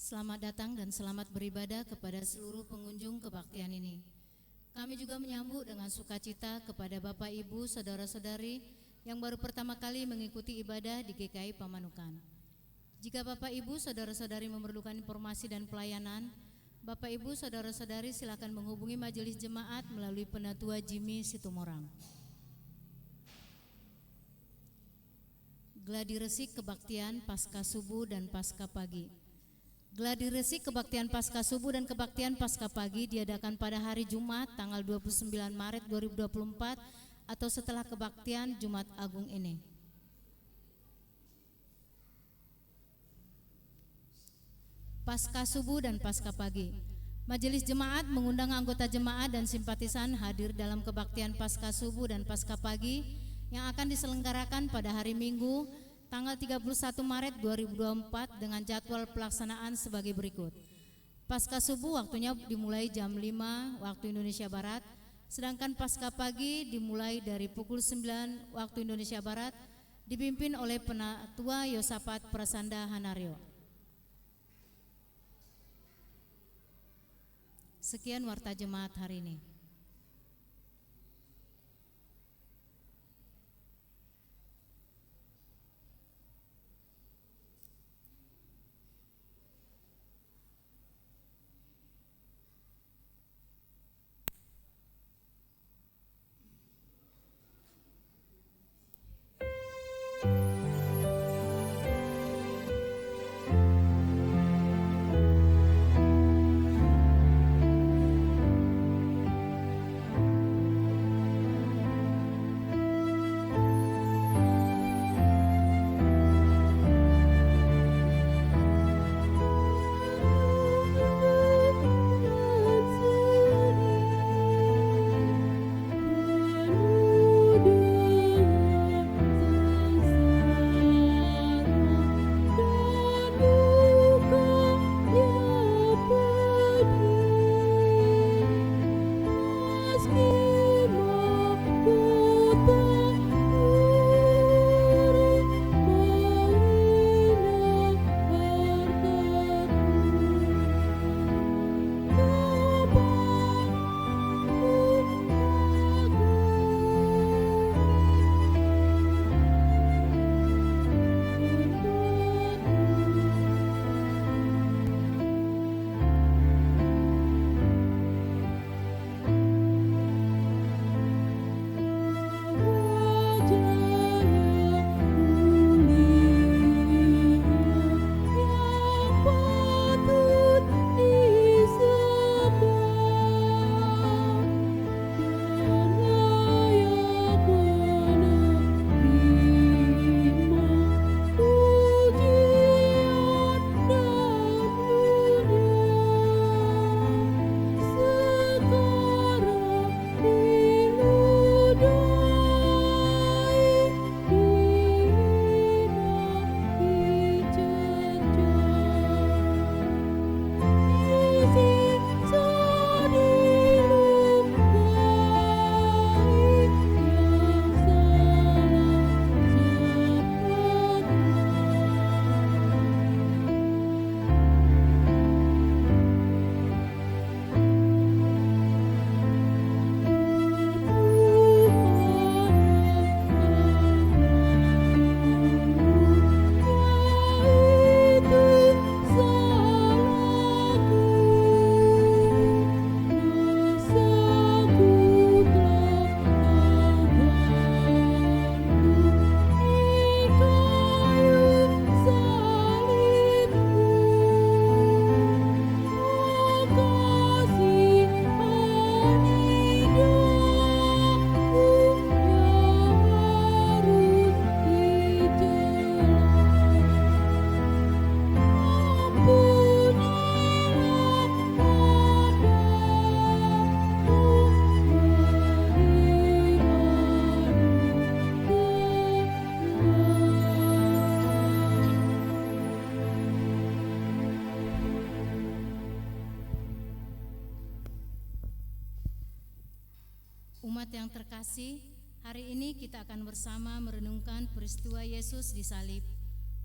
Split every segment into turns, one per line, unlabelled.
Selamat datang dan selamat beribadah kepada seluruh pengunjung kebaktian ini. Kami juga menyambut dengan sukacita kepada Bapak, Ibu, Saudara-saudari yang baru pertama kali mengikuti ibadah di GKI Pamanukan. Jika Bapak, Ibu, Saudara-saudari memerlukan informasi dan pelayanan, Bapak, Ibu, Saudara-saudari silakan menghubungi Majelis Jemaat melalui Penatua Jimmy Situmorang. Gladi resik kebaktian pasca subuh dan pasca pagi. Gladi resik kebaktian pasca subuh dan kebaktian pasca pagi diadakan pada hari Jumat tanggal 29 Maret 2024 atau setelah kebaktian Jumat Agung ini. Pasca subuh dan pasca pagi. Majelis Jemaat mengundang anggota jemaat dan simpatisan hadir dalam kebaktian pasca subuh dan pasca pagi yang akan diselenggarakan pada hari Minggu tanggal 31 Maret 2024 dengan jadwal pelaksanaan sebagai berikut. Pasca subuh waktunya dimulai jam 5 waktu Indonesia Barat, sedangkan pasca pagi dimulai dari pukul 9 waktu Indonesia Barat, dipimpin oleh Penatua Yosafat Prasanda Hanario. Sekian warta jemaat hari ini. Umat yang terkasih, hari ini kita akan bersama merenungkan peristiwa Yesus disalib,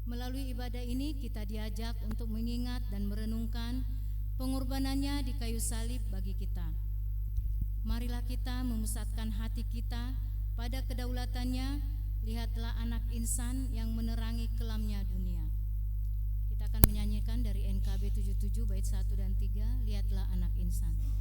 Melalui ibadah ini kita diajak untuk mengingat dan merenungkan pengorbanannya di kayu salib bagi kita. Marilah kita memusatkan hati kita pada kedaulatannya. Lihatlah anak insan yang menerangi kelamnya dunia. Kita akan menyanyikan dari NKB 77 bait 1 dan 3, Lihatlah anak insan.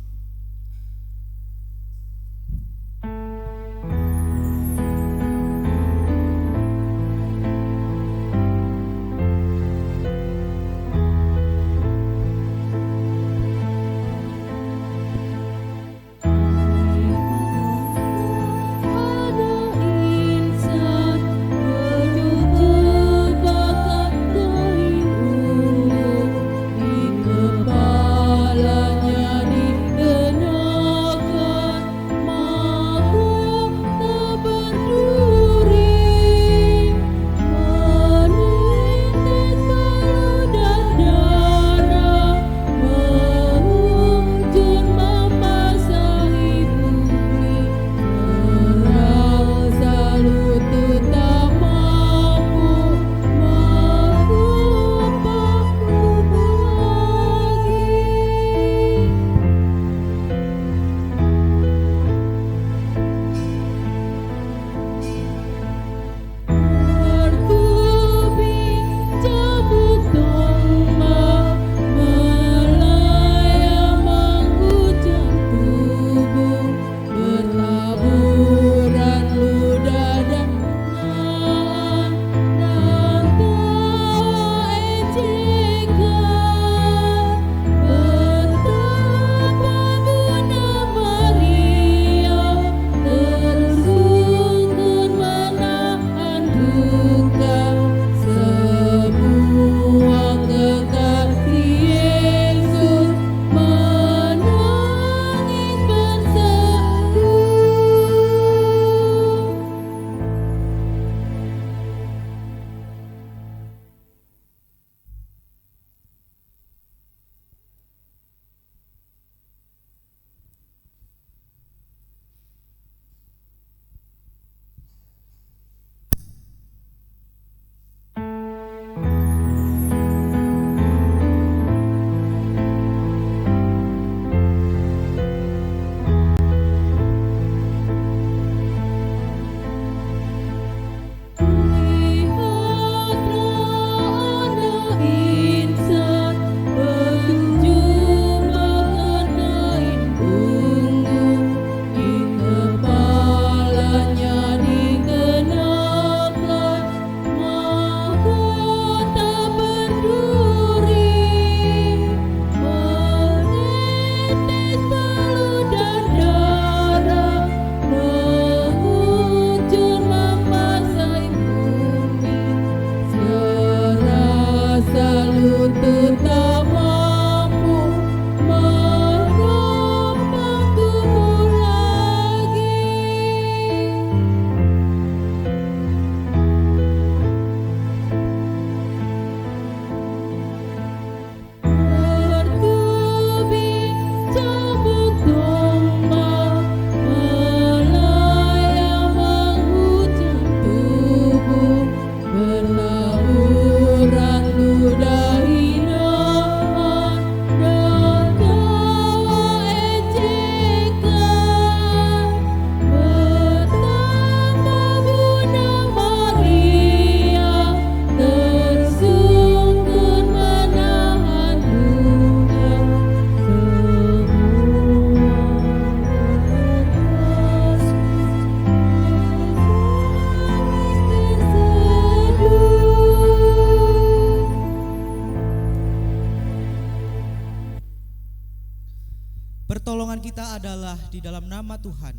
Pertolongan kita adalah di dalam nama Tuhan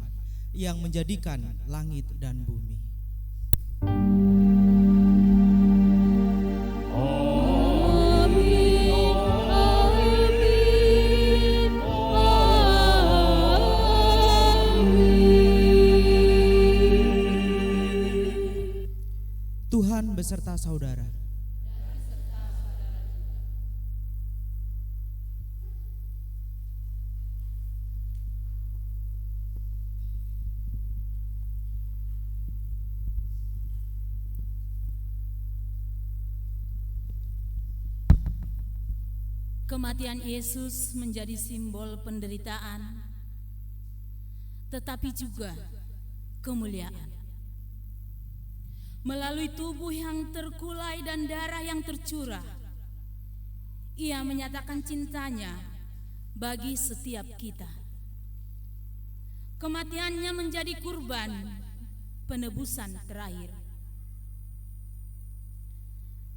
yang menjadikan langit dan bumi. Tuhan beserta saudara.
Kematian Yesus menjadi simbol penderitaan, tetapi juga kemuliaan. Melalui tubuh yang terkulai dan darah yang tercurah, Ia menyatakan cintanya bagi setiap kita. Kematiannya menjadi kurban penebusan terakhir.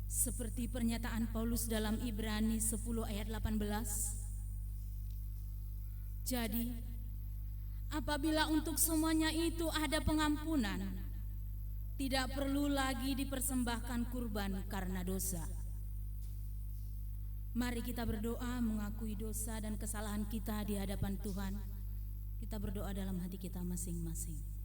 Seperti pernyataan Paulus dalam Ibrani 10 ayat 18. Jadi, apabila untuk semuanya itu ada pengampunan, tidak perlu lagi dipersembahkan kurban karena dosa. Mari kita berdoa mengakui dosa dan kesalahan kita di hadapan Tuhan. Kita berdoa dalam hati kita masing-masing.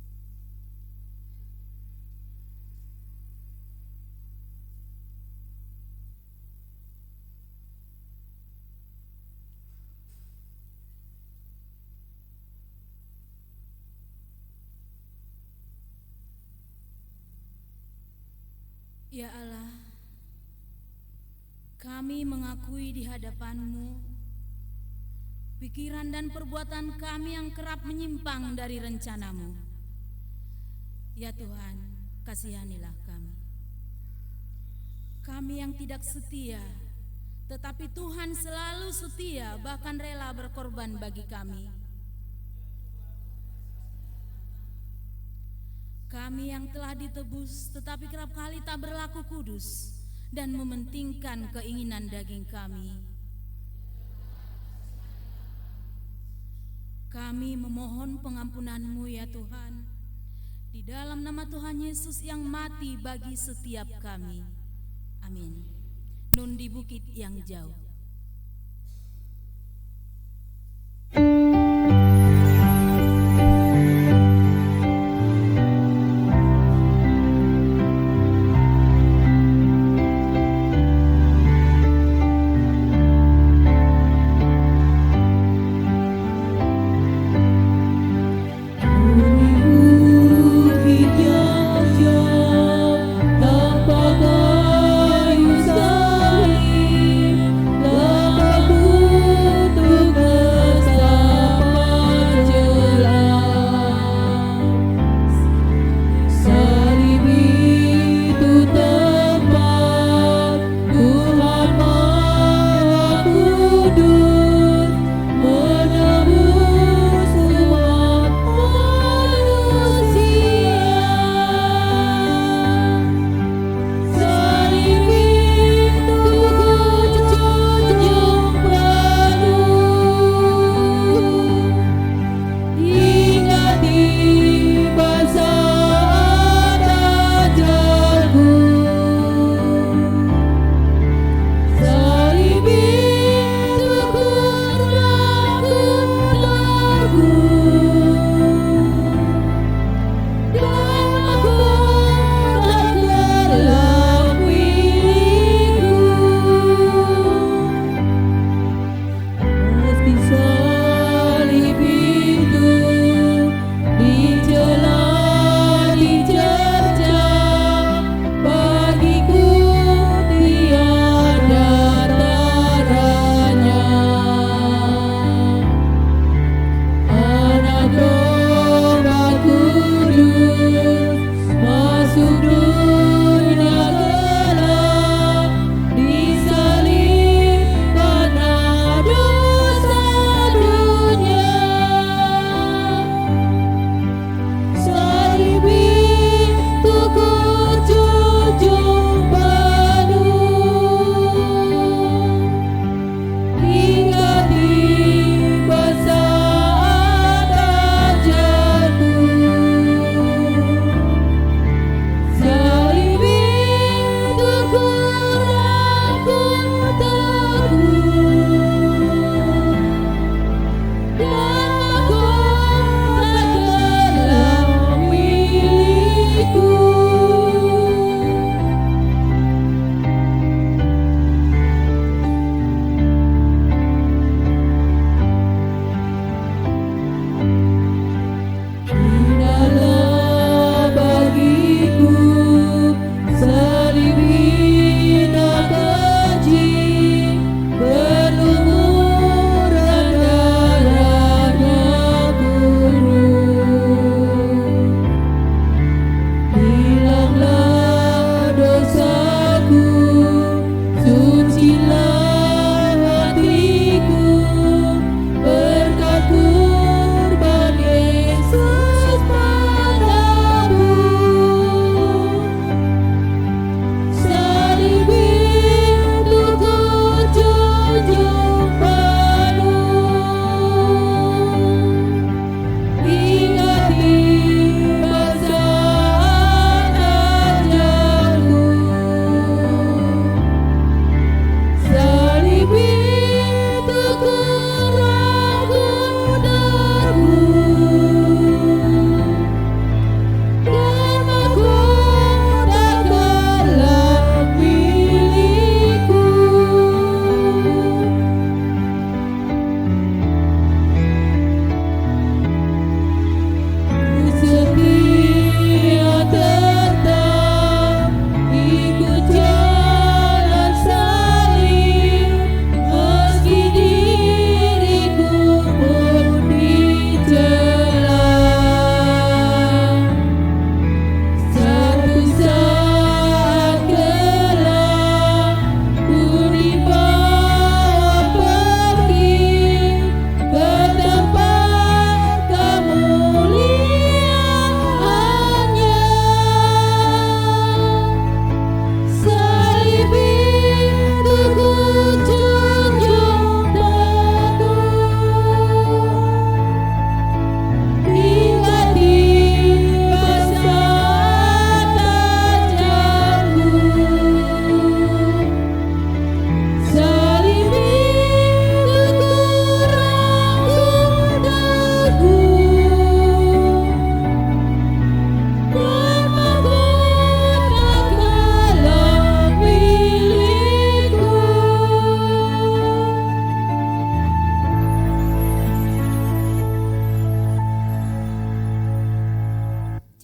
Ya Allah, kami mengakui di hadapan-Mu pikiran dan perbuatan kami yang kerap menyimpang dari rencana-Mu. Ya Tuhan, kasihanilah kami. Kami yang tidak setia, tetapi Tuhan selalu setia, bahkan rela berkorban bagi kami. Kami yang telah ditebus tetapi kerap kali tak berlaku kudus dan mementingkan keinginan daging kami. Kami memohon pengampunan-Mu ya Tuhan, di dalam nama Tuhan Yesus yang mati bagi setiap kami. Amin. Nun di bukit yang jauh.
Tanpa kayu salib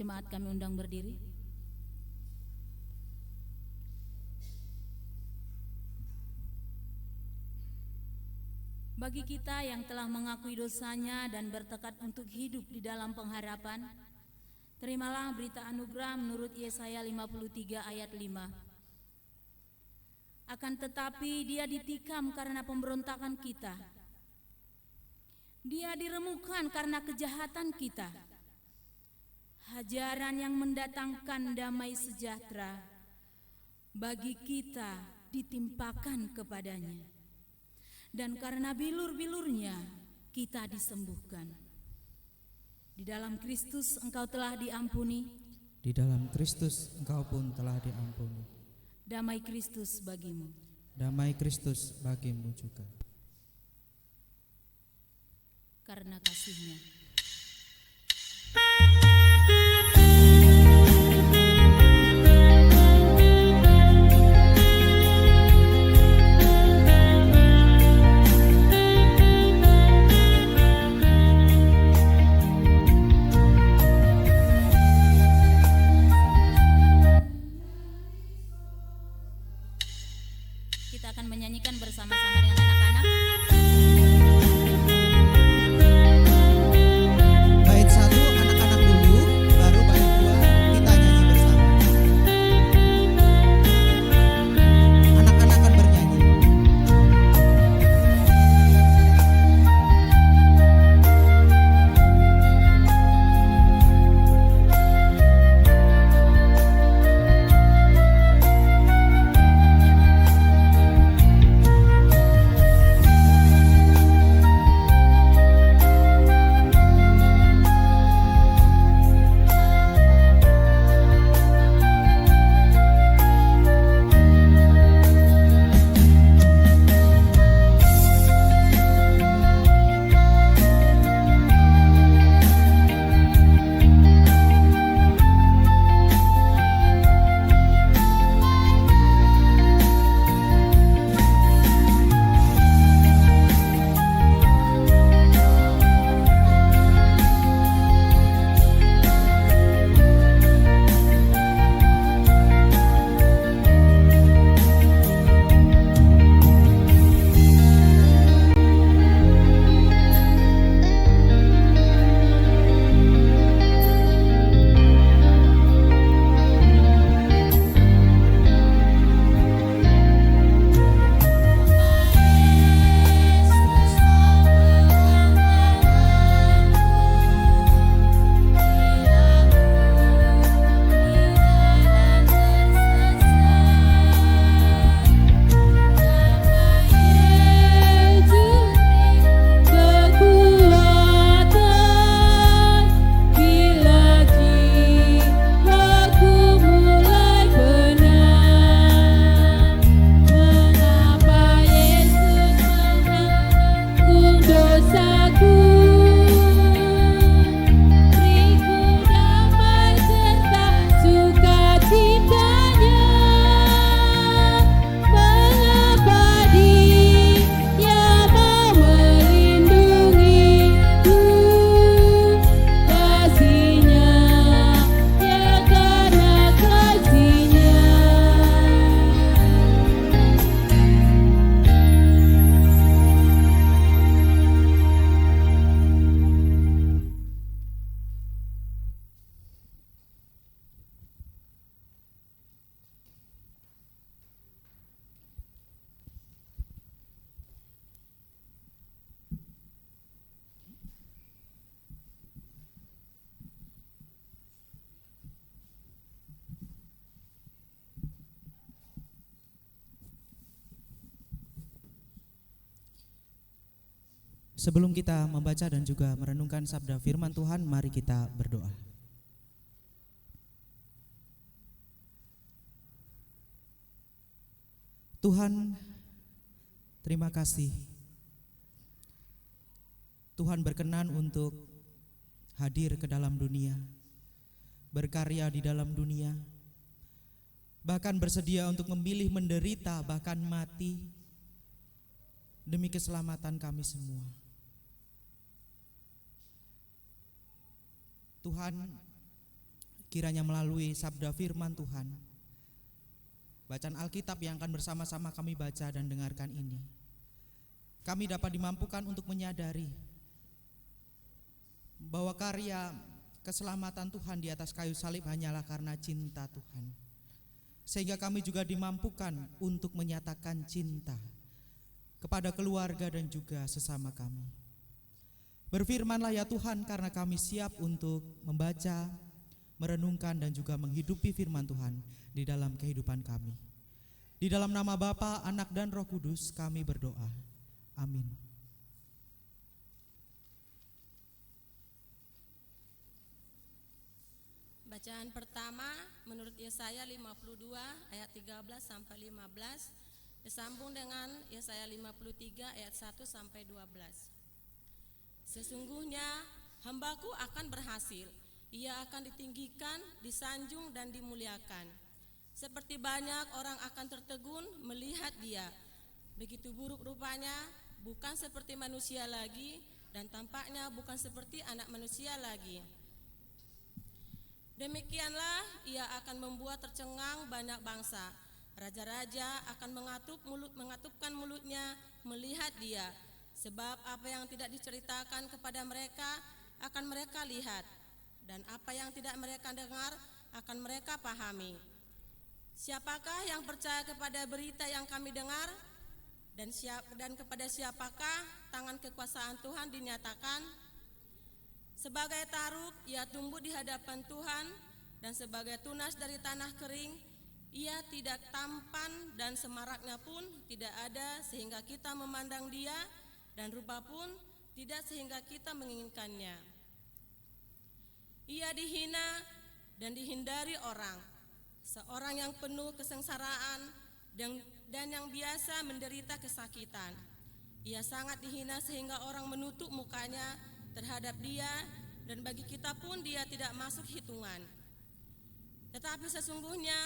jemaat kami undang berdiri. Bagi kita yang telah mengakui dosanya dan bertekad untuk hidup di dalam pengharapan, terimalah berita anugerah menurut Yesaya 53 ayat 5. Akan tetapi dia ditikam karena pemberontakan kita, dia diremukkan karena kejahatan kita. Hajaran yang mendatangkan damai sejahtera bagi kita ditimpakan kepadanya, dan karena bilur-bilurnya kita disembuhkan. Di dalam Kristus engkau telah diampuni,
Di dalam Kristus engkau pun telah diampuni.
damai Kristus bagimu.
Damai Kristus bagimu juga.
Karena kasih-Nya. Kita akan menyanyikan bersama-sama dengan anak-anak.
Bait 1 anak-anak dulu, baru bait 2 kita nyanyi bersama. Anak-anak akan bernyanyi. Sebelum kita membaca dan juga merenungkan sabda firman Tuhan, mari kita berdoa. Tuhan, terima kasih. Tuhan berkenan untuk hadir ke dalam dunia, berkarya di dalam dunia, bahkan bersedia untuk memilih menderita, bahkan mati demi keselamatan kami semua. Tuhan, kiranya melalui sabda firman Tuhan, bacaan Alkitab yang akan bersama-sama kami baca dan dengarkan ini, kami dapat dimampukan untuk menyadari bahwa karya keselamatan Tuhan di atas kayu salib hanyalah karena cinta Tuhan. Sehingga kami juga dimampukan untuk menyatakan cinta kepada keluarga dan juga sesama kami. Berfirmanlah ya Tuhan, karena kami siap untuk membaca, merenungkan dan juga menghidupi firman Tuhan di dalam kehidupan kami. Di dalam nama Bapa, Anak dan Roh Kudus kami berdoa. Amin.
Bacaan pertama menurut Yesaya 52 ayat 13 sampai 15, disambung dengan Yesaya 53 ayat 1 sampai 12. Sesungguhnya hambaku akan berhasil, ia akan ditinggikan, disanjung dan dimuliakan. Seperti banyak orang akan tertegun melihat dia. Begitu buruk rupanya, bukan seperti manusia lagi, dan tampaknya bukan seperti anak manusia lagi. Demikianlah ia akan membuat tercengang banyak bangsa. Raja-raja akan mengatupkan mulutnya melihat dia. Sebab apa yang tidak diceritakan kepada mereka akan mereka lihat, dan apa yang tidak mereka dengar akan mereka pahami. Siapakah yang percaya kepada berita yang kami dengar? Dan kepada siapakah tangan kekuasaan Tuhan dinyatakan? Sebagai taruk ia tumbuh di hadapan Tuhan, dan sebagai tunas dari tanah kering ia tidak tampan, dan semaraknya pun tidak ada sehingga kita memandang dia, dan rupa pun tidak sehingga kita menginginkannya. Ia dihina dan dihindari orang, seorang yang penuh kesengsaraan dan yang biasa menderita kesakitan. Ia sangat dihina sehingga orang menutup mukanya terhadap dia, dan bagi kita pun dia tidak masuk hitungan. Tetapi sesungguhnya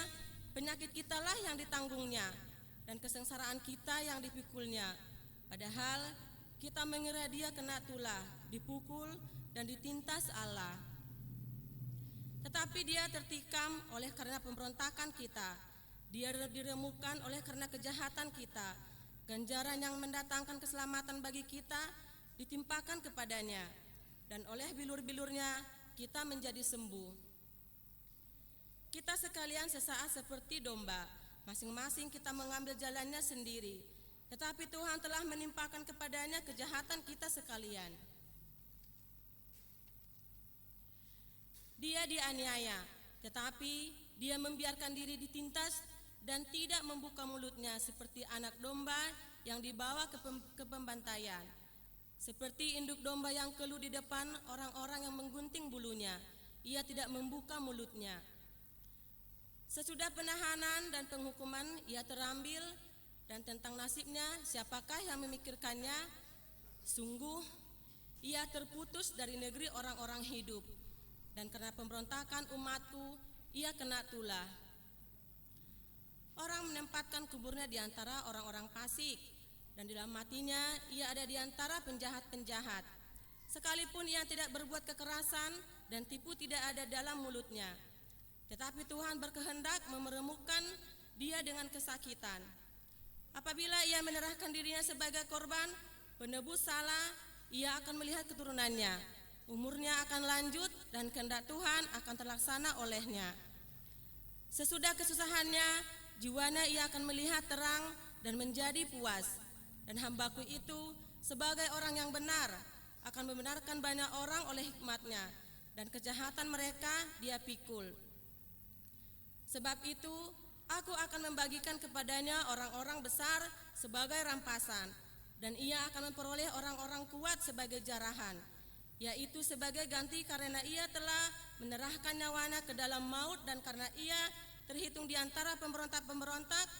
penyakit kitalah yang ditanggungnya, dan kesengsaraan kita yang dipikulnya. Padahal kita mengira dia kena tulah, dipukul dan ditindas Allah. Tetapi dia tertikam oleh karena pemberontakan kita, dia diremukkan oleh karena kejahatan kita. Ganjaran yang mendatangkan keselamatan bagi kita ditimpakan kepadanya, dan oleh bilur-bilurnya kita menjadi sembuh. Kita sekalian sesaat seperti domba, masing-masing kita mengambil jalannya sendiri. Tetapi Tuhan telah menimpakan kepadanya kejahatan kita sekalian. Dia dianiaya, tetapi dia membiarkan diri ditindas dan tidak membuka mulutnya, seperti anak domba yang dibawa ke pembantaian. Seperti induk domba yang keluh di depan orang-orang yang menggunting bulunya, ia tidak membuka mulutnya. Sesudah penahanan dan penghukuman ia terambil, dan tentang nasibnya siapakah yang memikirkannya? Sungguh ia terputus dari negeri orang-orang hidup, dan karena pemberontakan umatku ia kena tulah. Orang menempatkan kuburnya di antara orang-orang fasik, dan di dalam matinya ia ada di antara penjahat-penjahat. Sekalipun ia tidak berbuat kekerasan dan tipu tidak ada dalam mulutnya, tetapi Tuhan berkehendak memeremukkan dia dengan kesakitan. Apabila ia menyerahkan dirinya sebagai korban penebus salah, ia akan melihat keturunannya. Umurnya akan lanjut dan kehendak Tuhan akan terlaksana olehnya. Sesudah kesusahannya, jiwanya ia akan melihat terang dan menjadi puas. Dan hambaku itu sebagai orang yang benar akan membenarkan banyak orang oleh hikmatnya, dan kejahatan mereka dia pikul. Sebab itu aku akan membagikan kepadanya orang-orang besar sebagai rampasan, dan ia akan memperoleh orang-orang kuat sebagai jarahan, yaitu sebagai ganti karena ia telah menyerahkan nyawanya ke dalam maut, dan karena ia terhitung di antara pemberontak-pemberontak,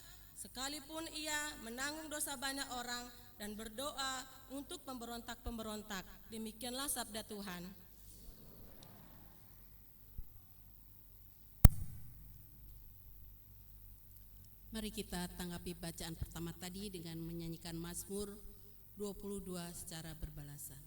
sekalipun ia menanggung dosa banyak orang dan berdoa untuk pemberontak-pemberontak. Demikianlah sabda Tuhan.
Mari kita tanggapi bacaan pertama tadi dengan menyanyikan Mazmur 22 secara berbalasan.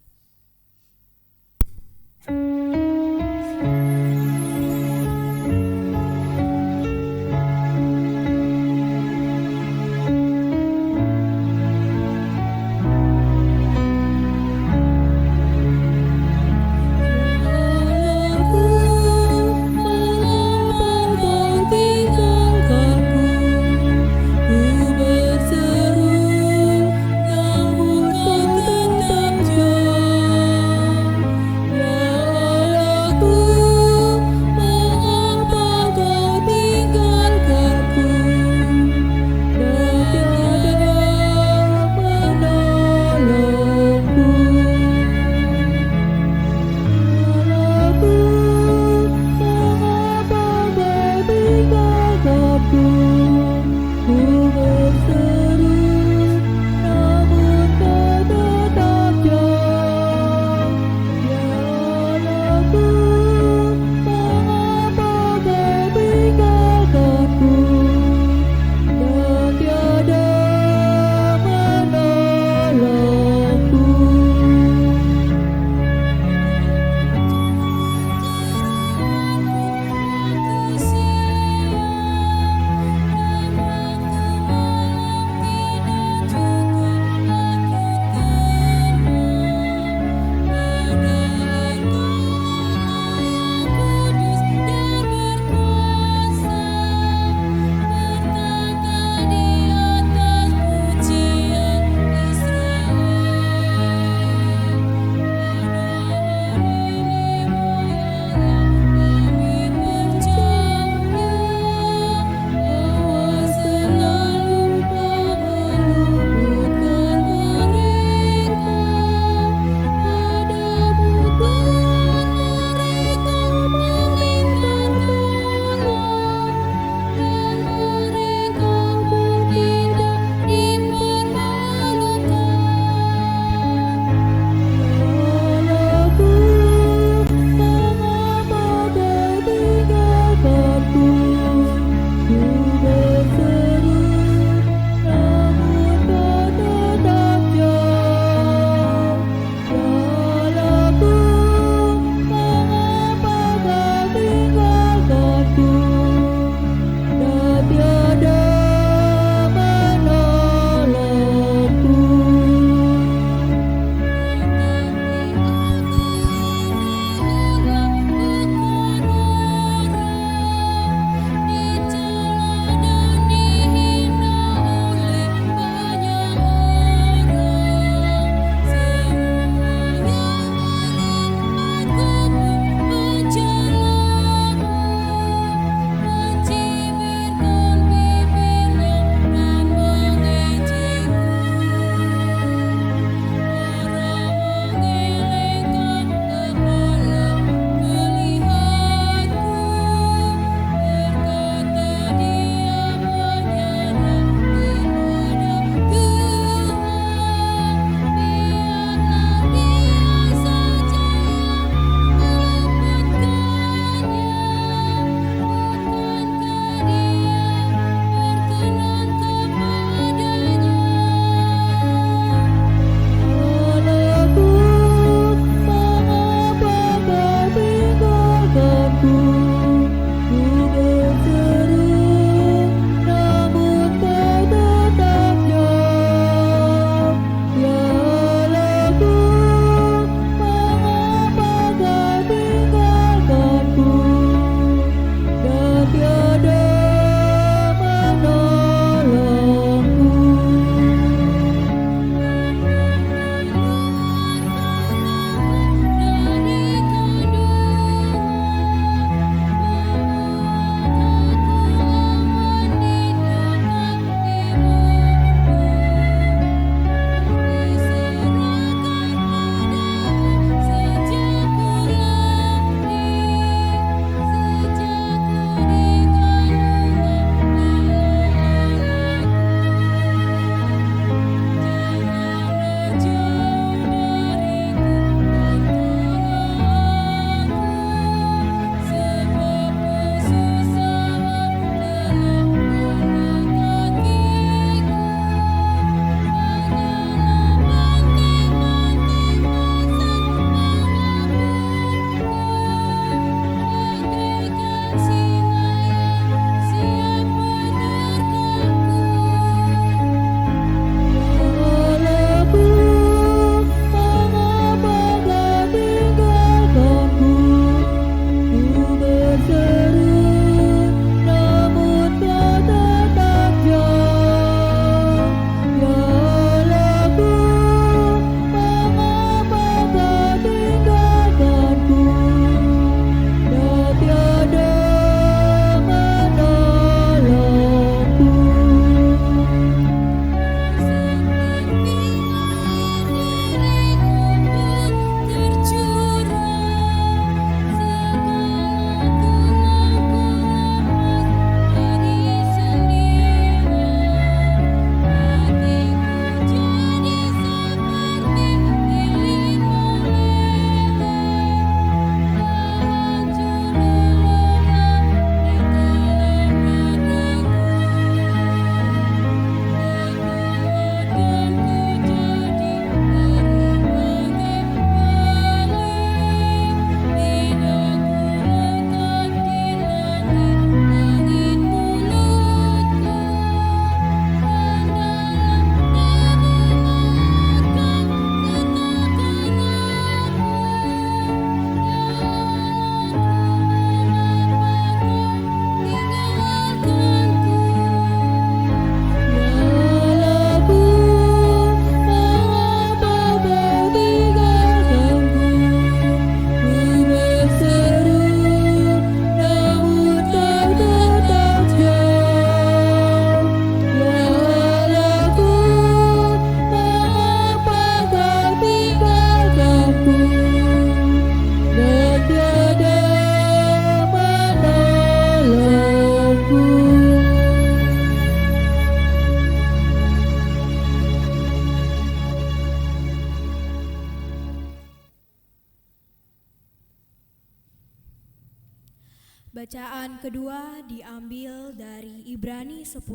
Bacaan kedua diambil dari Ibrani 10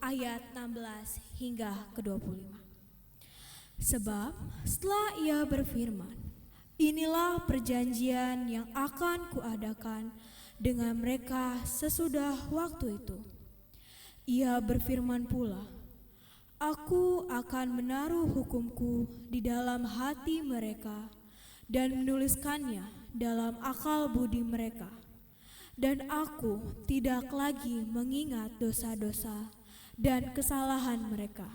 ayat 16 hingga ke-25. Sebab setelah ia berfirman, inilah perjanjian yang akan kuadakan dengan mereka sesudah waktu itu. Ia berfirman pula, aku akan menaruh hukumku di dalam hati mereka dan menuliskannya dalam akal budi mereka. Dan aku tidak lagi mengingat dosa-dosa dan kesalahan mereka.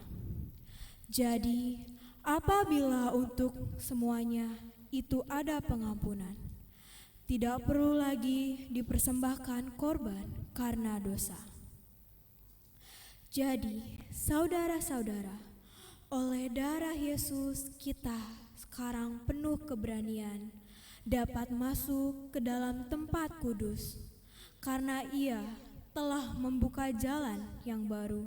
Jadi, apabila untuk semuanya itu ada pengampunan, tidak perlu lagi dipersembahkan korban karena dosa. Jadi, saudara-saudara, oleh darah Yesus kita sekarang penuh keberanian dapat masuk ke dalam tempat kudus, karena Ia telah membuka jalan yang baru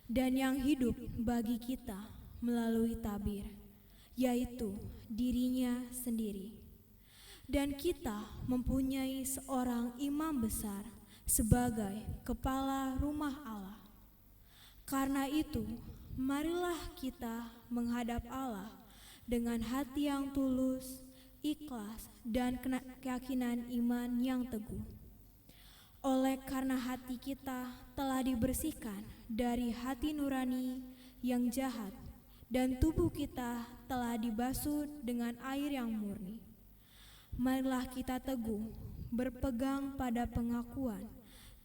dan yang hidup bagi kita melalui tabir, yaitu dirinya sendiri. Dan kita mempunyai seorang imam besar sebagai kepala rumah Allah. Karena itu, marilah kita menghadap Allah dengan hati yang tulus, ikhlas, dan keyakinan iman yang teguh. Oleh karena hati kita telah dibersihkan dari hati nurani yang jahat, dan tubuh kita telah dibasuh dengan air yang murni. Marilah kita teguh berpegang pada pengakuan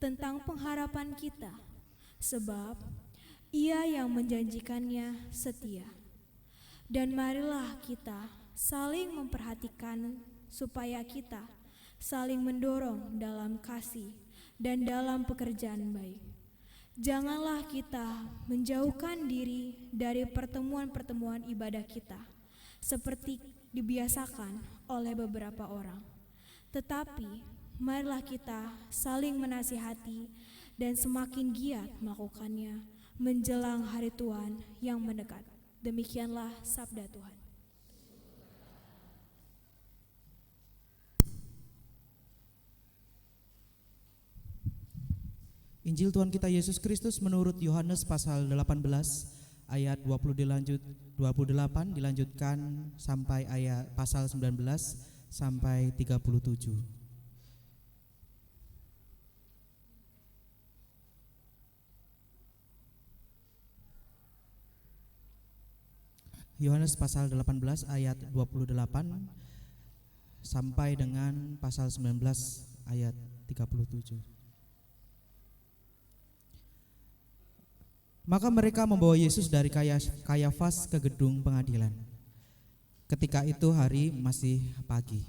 tentang pengharapan kita, sebab Ia yang menjanjikannya setia. Dan marilah kita saling memperhatikan supaya kita saling mendorong dalam kasih dan dalam pekerjaan baik. Janganlah kita menjauhkan diri dari pertemuan-pertemuan ibadah kita, seperti dibiasakan oleh beberapa orang. Tetapi marilah kita saling menasihati dan semakin giat melakukannya menjelang hari Tuhan yang mendekat. Demikianlah sabda Tuhan.
Injil Tuhan kita Yesus Kristus menurut Yohanes pasal 18 ayat 28 dilanjutkan sampai ayat pasal 19 sampai 37. Yohanes pasal 18 ayat 28 sampai dengan pasal 19 ayat 37. Maka mereka membawa Yesus dari Kayafas ke gedung pengadilan. Ketika itu hari masih pagi.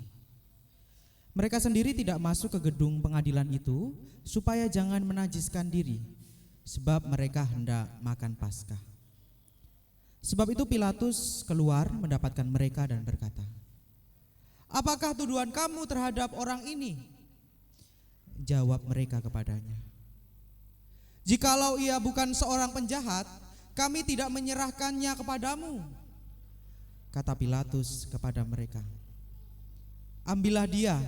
Mereka sendiri tidak masuk ke gedung pengadilan itu supaya jangan menajiskan diri, sebab mereka hendak makan Paskah. Sebab itu Pilatus keluar mendapatkan mereka dan berkata, apakah tuduhan kamu terhadap orang ini? Jawab mereka kepadanya, jikalau ia bukan seorang penjahat, kami tidak menyerahkannya kepadamu. Kata Pilatus kepada mereka, ambillah dia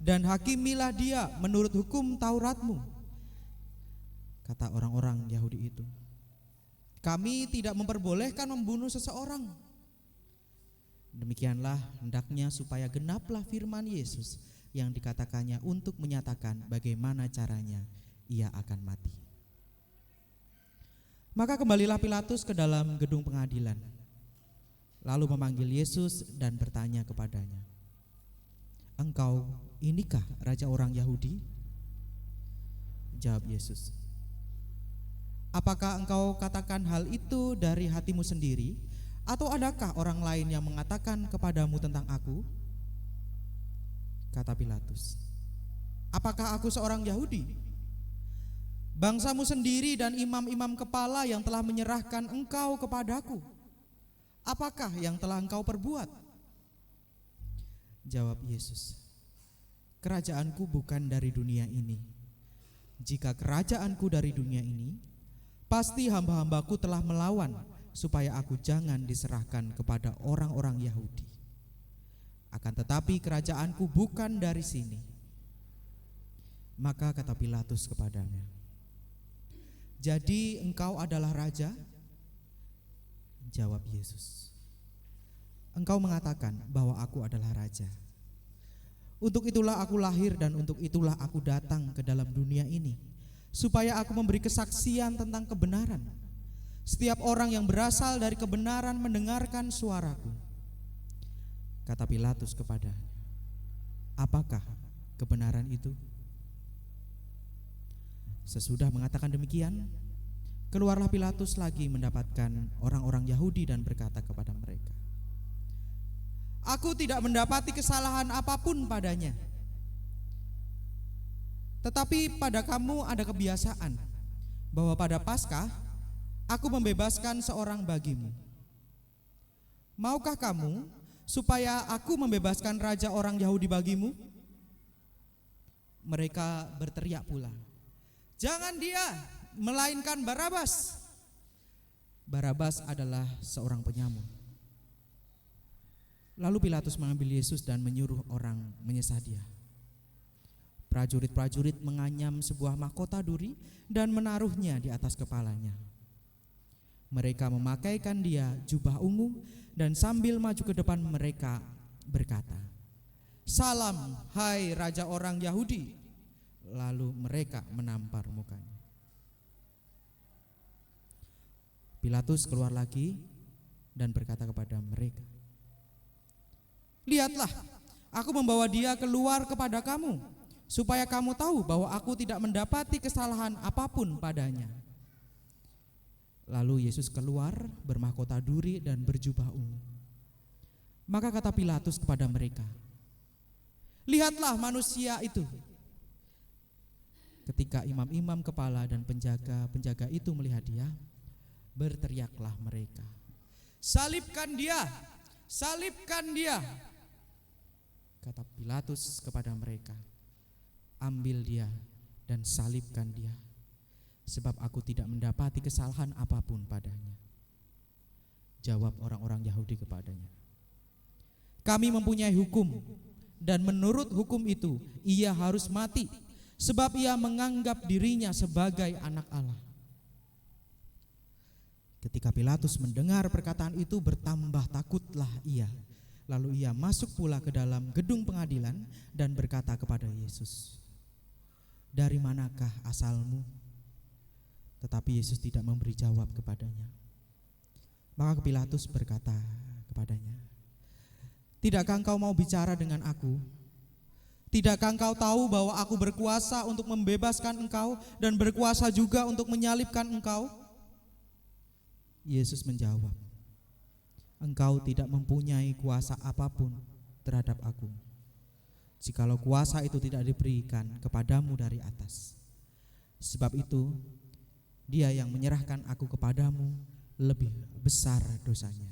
dan hakimilah dia menurut hukum Tauratmu. Kata orang-orang Yahudi itu, kami tidak memperbolehkan membunuh seseorang. Demikianlah hendaknya supaya genaplah firman Yesus yang dikatakannya untuk menyatakan bagaimana caranya ia akan mati. Maka kembalilah Pilatus ke dalam gedung pengadilan, lalu memanggil Yesus dan bertanya kepadanya, engkau inikah raja orang Yahudi? Jawab Yesus, apakah engkau katakan hal itu dari hatimu sendiri, atau adakah orang lain yang mengatakan kepadamu tentang aku? Kata Pilatus, apakah aku seorang Yahudi? Bangsamu sendiri dan imam-imam kepala yang telah menyerahkan engkau kepadaku. Apakah yang telah engkau perbuat? Jawab Yesus, kerajaanku bukan dari dunia ini. Jika kerajaanku dari dunia ini, pasti hamba-hambaku telah melawan supaya aku jangan diserahkan kepada orang-orang Yahudi. Akan tetapi kerajaanku bukan dari sini. Maka kata Pilatus kepadanya, "Jadi engkau adalah raja?" Jawab Yesus, "Engkau mengatakan bahwa aku adalah raja. Untuk itulah aku lahir dan untuk itulah aku datang ke dalam dunia ini, supaya aku memberi kesaksian tentang kebenaran. Setiap orang yang berasal dari kebenaran mendengarkan suaraku." Kata Pilatus kepadanya, "Apakah kebenaran itu?" Sesudah mengatakan demikian, keluarlah Pilatus lagi mendapatkan orang-orang Yahudi dan berkata kepada mereka, "Aku tidak mendapati kesalahan apapun padanya. Tetapi pada kamu ada kebiasaan bahwa pada Paskah aku membebaskan seorang bagimu. Maukah kamu supaya aku membebaskan raja orang Yahudi bagimu?" Mereka berteriak pula, "Jangan dia, melainkan Barabas." Barabas adalah seorang penyamun. Lalu Pilatus mengambil Yesus dan menyuruh orang menyesah dia. Prajurit-prajurit menganyam sebuah mahkota duri dan menaruhnya di atas kepalanya. Mereka memakaikan dia jubah ungu dan sambil maju ke depan mereka berkata, "Salam, hai Raja orang Yahudi." Lalu mereka menampar mukanya. Pilatus keluar lagi dan berkata kepada mereka, "Lihatlah, aku membawa dia keluar kepada kamu, supaya kamu tahu bahwa aku tidak mendapati kesalahan apapun padanya." Lalu Yesus keluar bermahkota duri dan berjubah ungu. Maka kata Pilatus kepada mereka, "Lihatlah manusia itu." Ketika imam-imam kepala dan penjaga-penjaga itu melihat dia, berteriaklah mereka, "Salibkan dia! Salibkan dia!" Kata Pilatus kepada mereka, "Ambil dia dan salibkan dia, sebab aku tidak mendapati kesalahan apapun padanya." Jawab orang-orang Yahudi kepadanya, "Kami mempunyai hukum, dan menurut hukum itu ia harus mati, sebab ia menganggap dirinya sebagai anak Allah." Ketika Pilatus mendengar perkataan itu, bertambah takutlah ia. Lalu ia masuk pula ke dalam gedung pengadilan dan berkata kepada Yesus, "Dari manakah asalmu?" Tetapi Yesus tidak memberi jawab kepadanya. Maka Pilatus berkata kepadanya, "Tidakkah engkau mau bicara dengan aku? Tidakkah engkau tahu bahwa aku berkuasa untuk membebaskan engkau dan berkuasa juga untuk menyalibkan engkau?" Yesus menjawab, "Engkau tidak mempunyai kuasa apapun terhadap aku, jikalau kuasa itu tidak diberikan kepadamu dari atas. Sebab itu, dia yang menyerahkan aku kepadamu lebih besar dosanya."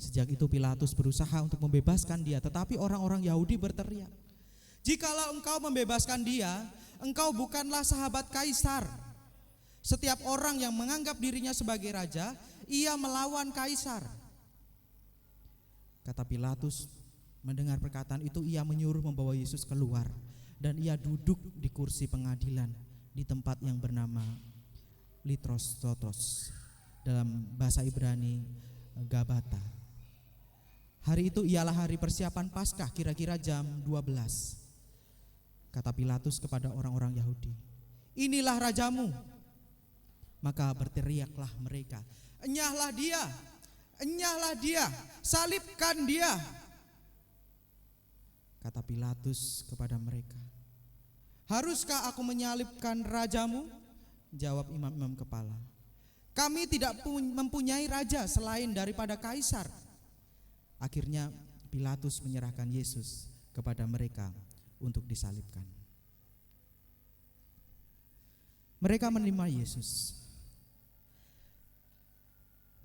Sejak itu Pilatus berusaha untuk membebaskan dia, tetapi orang-orang Yahudi berteriak, "Jikalau engkau membebaskan dia, engkau bukanlah sahabat Kaisar. Setiap orang yang menganggap dirinya sebagai raja, ia melawan Kaisar." Kata Pilatus, mendengar perkataan itu, ia menyuruh membawa Yesus keluar, dan ia duduk di kursi pengadilan di tempat yang bernama Litros Totos, dalam bahasa Ibrani Gabata. Hari itu ialah hari persiapan Paskah, kira-kira jam 12. Kata Pilatus kepada orang-orang Yahudi, "Inilah rajamu." Maka berteriaklah mereka, "Enyahlah dia, enyahlah dia, salibkan dia." Kata Pilatus kepada mereka, "Haruskah aku menyalibkan rajamu?" Jawab imam-imam kepala, "Kami tidak mempunyai raja selain daripada Kaisar." Akhirnya Pilatus menyerahkan Yesus kepada mereka untuk disalibkan. Mereka menerima Yesus.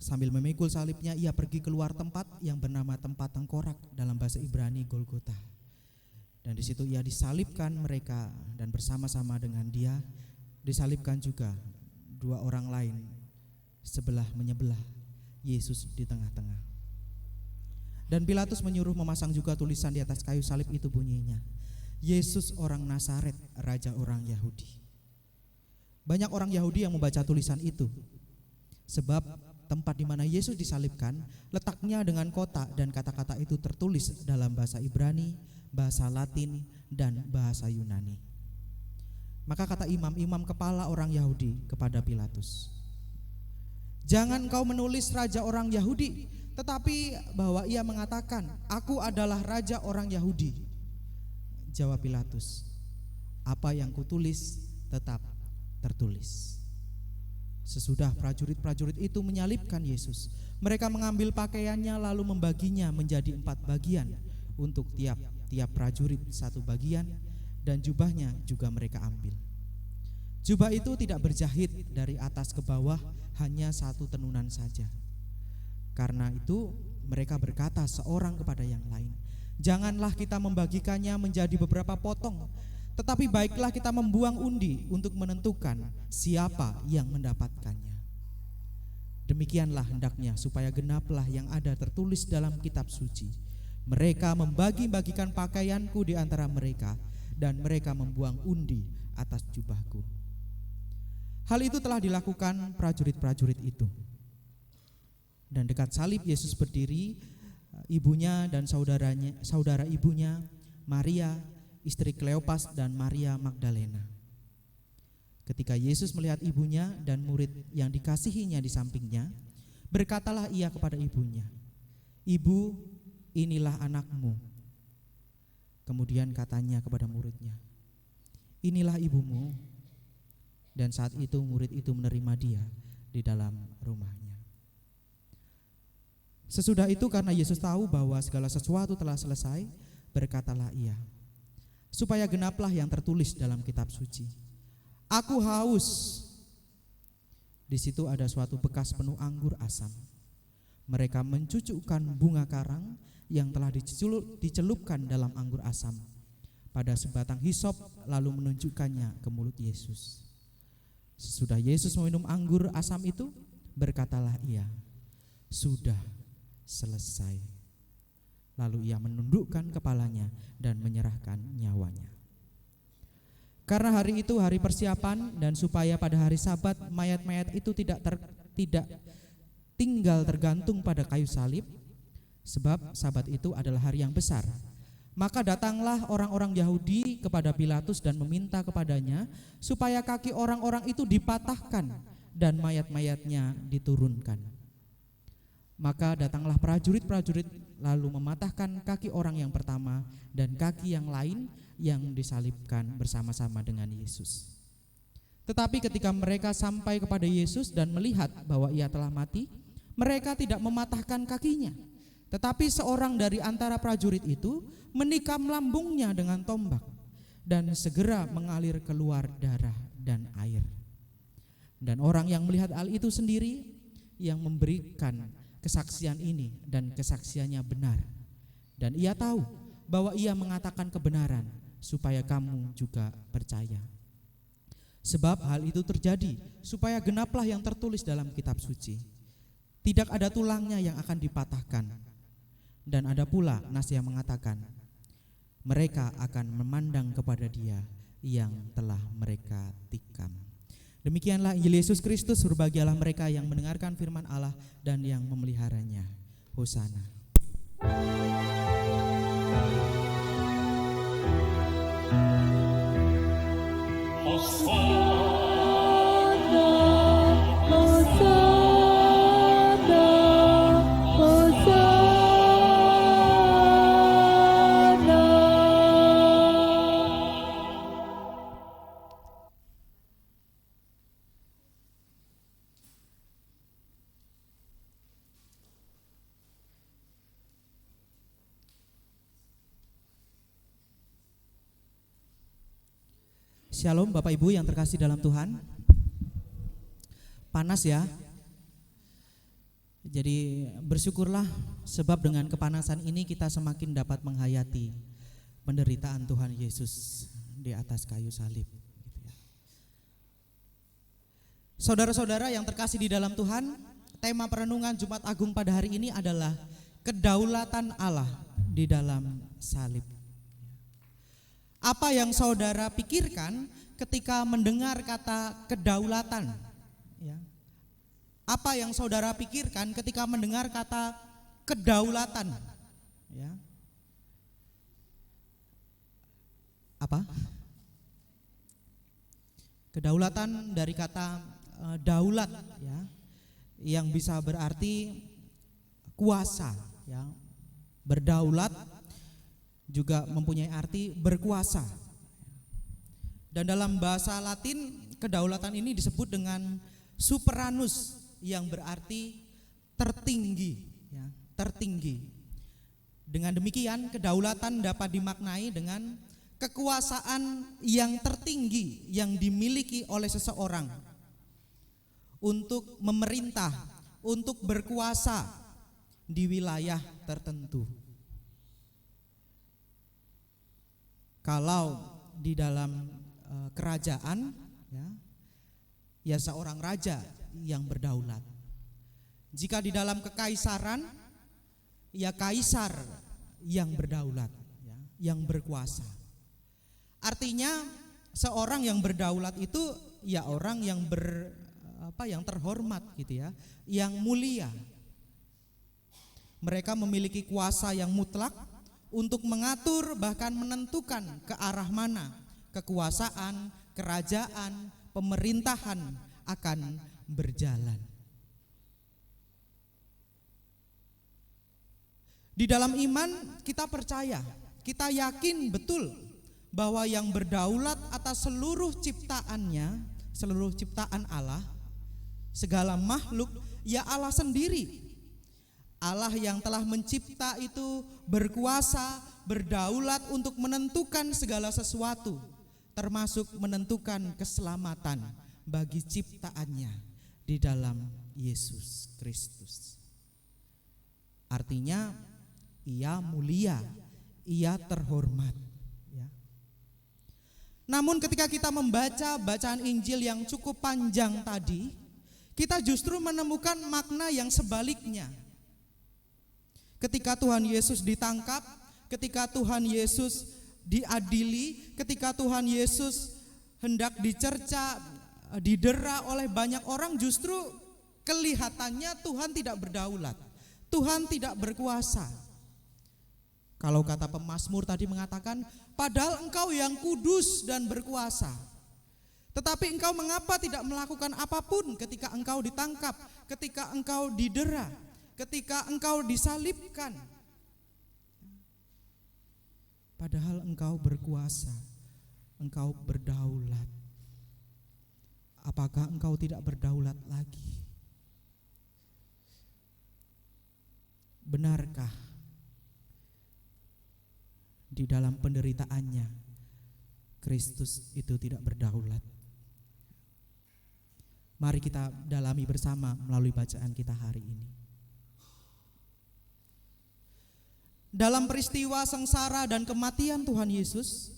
Sambil memikul salibnya, ia pergi keluar tempat yang bernama tempat tengkorak, dalam bahasa Ibrani Golgota. Dan di situ ia disalibkan mereka, dan bersama-sama dengan dia disalibkan juga dua orang lain, sebelah menyebelah, Yesus di tengah-tengah. Dan Pilatus menyuruh memasang juga tulisan di atas kayu salib itu, bunyinya, Yesus orang Nazaret, raja orang Yahudi. Banyak orang Yahudi yang membaca tulisan itu, sebab tempat di mana Yesus disalibkan letaknya dengan kota, dan kata-kata itu tertulis dalam bahasa Ibrani, bahasa Latin, dan bahasa Yunani. Maka kata imam-imam kepala orang Yahudi kepada Pilatus, "Jangan kau menulis raja orang Yahudi, tetapi bahwa ia mengatakan, 'Aku adalah raja orang Yahudi.'" Jawab Pilatus, "Apa yang kutulis tetap tertulis." Sesudah prajurit-prajurit itu menyalibkan Yesus, mereka mengambil pakaiannya lalu membaginya menjadi 4 bagian, untuk tiap prajurit 1 bagian, dan jubahnya juga mereka ambil. Jubah itu tidak berjahit dari atas ke bawah, hanya 1 tenunan saja. Karena itu mereka berkata seorang kepada yang lain, "Janganlah kita membagikannya menjadi beberapa potong, tetapi baiklah kita membuang undi untuk menentukan siapa yang mendapatkannya. Demikianlah hendaknya supaya genaplah yang ada tertulis dalam kitab suci. Mereka membagi-bagikan pakaianku di antara mereka, dan mereka membuang undi atas jubahku." Hal itu telah dilakukan prajurit-prajurit itu. Dan dekat salib Yesus berdiri ibunya dan saudara ibunya, Maria, istri Kleopas, dan Maria Magdalena. Ketika Yesus melihat ibunya dan murid yang dikasihinya di sampingnya, berkatalah ia kepada ibunya, "Ibu, inilah anakmu." Kemudian katanya kepada muridnya, "Inilah ibumu." Dan saat itu murid itu menerima dia di dalam rumahnya. Sesudah itu, karena Yesus tahu bahwa segala sesuatu telah selesai, berkatalah ia, supaya genaplah yang tertulis dalam kitab suci, "Aku haus." Di situ ada suatu bekas penuh anggur asam. Mereka mencucukkan bunga karang yang telah dicelupkan dalam anggur asam pada sebatang hisop, lalu menunjukkannya ke mulut Yesus. Sesudah Yesus meminum anggur asam itu, berkatalah ia, "Sudah selesai." Lalu ia menundukkan kepalanya dan menyerahkan nyawanya. Karena hari itu hari persiapan, dan supaya pada hari Sabat mayat-mayat itu tidak tinggal tergantung pada kayu salib, sebab Sabat itu adalah hari yang besar, maka datanglah orang-orang Yahudi kepada Pilatus dan meminta kepadanya supaya kaki orang-orang itu dipatahkan dan mayat-mayatnya diturunkan. Maka datanglah prajurit-prajurit lalu mematahkan kaki orang yang pertama dan kaki yang lain yang disalibkan bersama-sama dengan Yesus. Tetapi ketika mereka sampai kepada Yesus dan melihat bahwa ia telah mati, mereka tidak mematahkan kakinya. Tetapi seorang dari antara prajurit itu menikam lambungnya dengan tombak, dan segera mengalir keluar darah dan air. Dan orang yang melihat hal itu sendiri yang memberikan kesaksian ini, dan kesaksiannya benar. Dan ia tahu bahwa ia mengatakan kebenaran, supaya kamu juga percaya. Sebab hal itu terjadi supaya genaplah yang tertulis dalam kitab suci, "Tidak ada tulangnya yang akan dipatahkan." Dan ada pula nas yang mengatakan, "Mereka akan memandang kepada dia yang telah mereka tikam." Demikianlah Injil Yesus Kristus. Berbahagialah mereka yang mendengarkan firman Allah dan yang memeliharanya. Hosana. Shalom Bapak Ibu yang terkasih dalam Tuhan. Panas ya. Jadi bersyukurlah, sebab dengan kepanasan ini kita semakin dapat menghayati penderitaan Tuhan Yesus di atas kayu salib. Saudara-saudara yang terkasih di dalam Tuhan, tema perenungan Jumat Agung pada hari ini adalah kedaulatan Allah di dalam salib. Apa yang saudara pikirkan ketika mendengar kata kedaulatan? Ya. Apa yang saudara pikirkan ketika mendengar kata kedaulatan? Ya. Apa? Kedaulatan dari kata daulat, ya, yang bisa berarti kuasa, ya. Berdaulat juga mempunyai arti berkuasa. Dan dalam bahasa Latin, kedaulatan ini disebut dengan superanus, yang berarti tertinggi, ya, tertinggi. Dengan demikian, kedaulatan dapat dimaknai dengan kekuasaan yang tertinggi yang dimiliki oleh seseorang untuk memerintah, untuk berkuasa di wilayah tertentu. Kalau di dalam kerajaan, ya seorang raja yang berdaulat. Jika di dalam kekaisaran, ya kaisar yang berdaulat, ya, yang berkuasa. Artinya seorang yang berdaulat itu ya orang yang yang terhormat gitu ya, yang mulia. Mereka memiliki kuasa yang mutlak untuk mengatur bahkan menentukan ke arah mana kekuasaan, kerajaan, pemerintahan akan berjalan. Di dalam iman kita percaya, kita yakin betul bahwa yang berdaulat atas seluruh ciptaannya, seluruh ciptaan Allah, segala makhluk, ya Allah sendiri. Allah yang telah mencipta itu berkuasa, berdaulat untuk menentukan segala sesuatu, termasuk menentukan keselamatan bagi ciptaannya di dalam Yesus Kristus. Artinya ia mulia, ia terhormat. Namun ketika kita membaca bacaan Injil yang cukup panjang tadi, kita justru menemukan makna yang sebaliknya. Ketika Tuhan Yesus ditangkap, ketika Tuhan Yesus diadili, ketika Tuhan Yesus hendak dicerca, didera oleh banyak orang, justru kelihatannya Tuhan tidak berdaulat, Tuhan tidak berkuasa. Kalau kata pemazmur tadi mengatakan, padahal engkau yang kudus dan berkuasa. Tetapi engkau mengapa tidak melakukan apapun ketika engkau ditangkap, ketika engkau didera, ketika engkau disalibkan? Padahal engkau berkuasa, engkau berdaulat. Apakah engkau tidak berdaulat lagi? Benarkah di dalam penderitaannya Kristus itu tidak berdaulat? Mari kita dalami bersama melalui bacaan kita hari ini. Dalam peristiwa sengsara dan kematian Tuhan Yesus,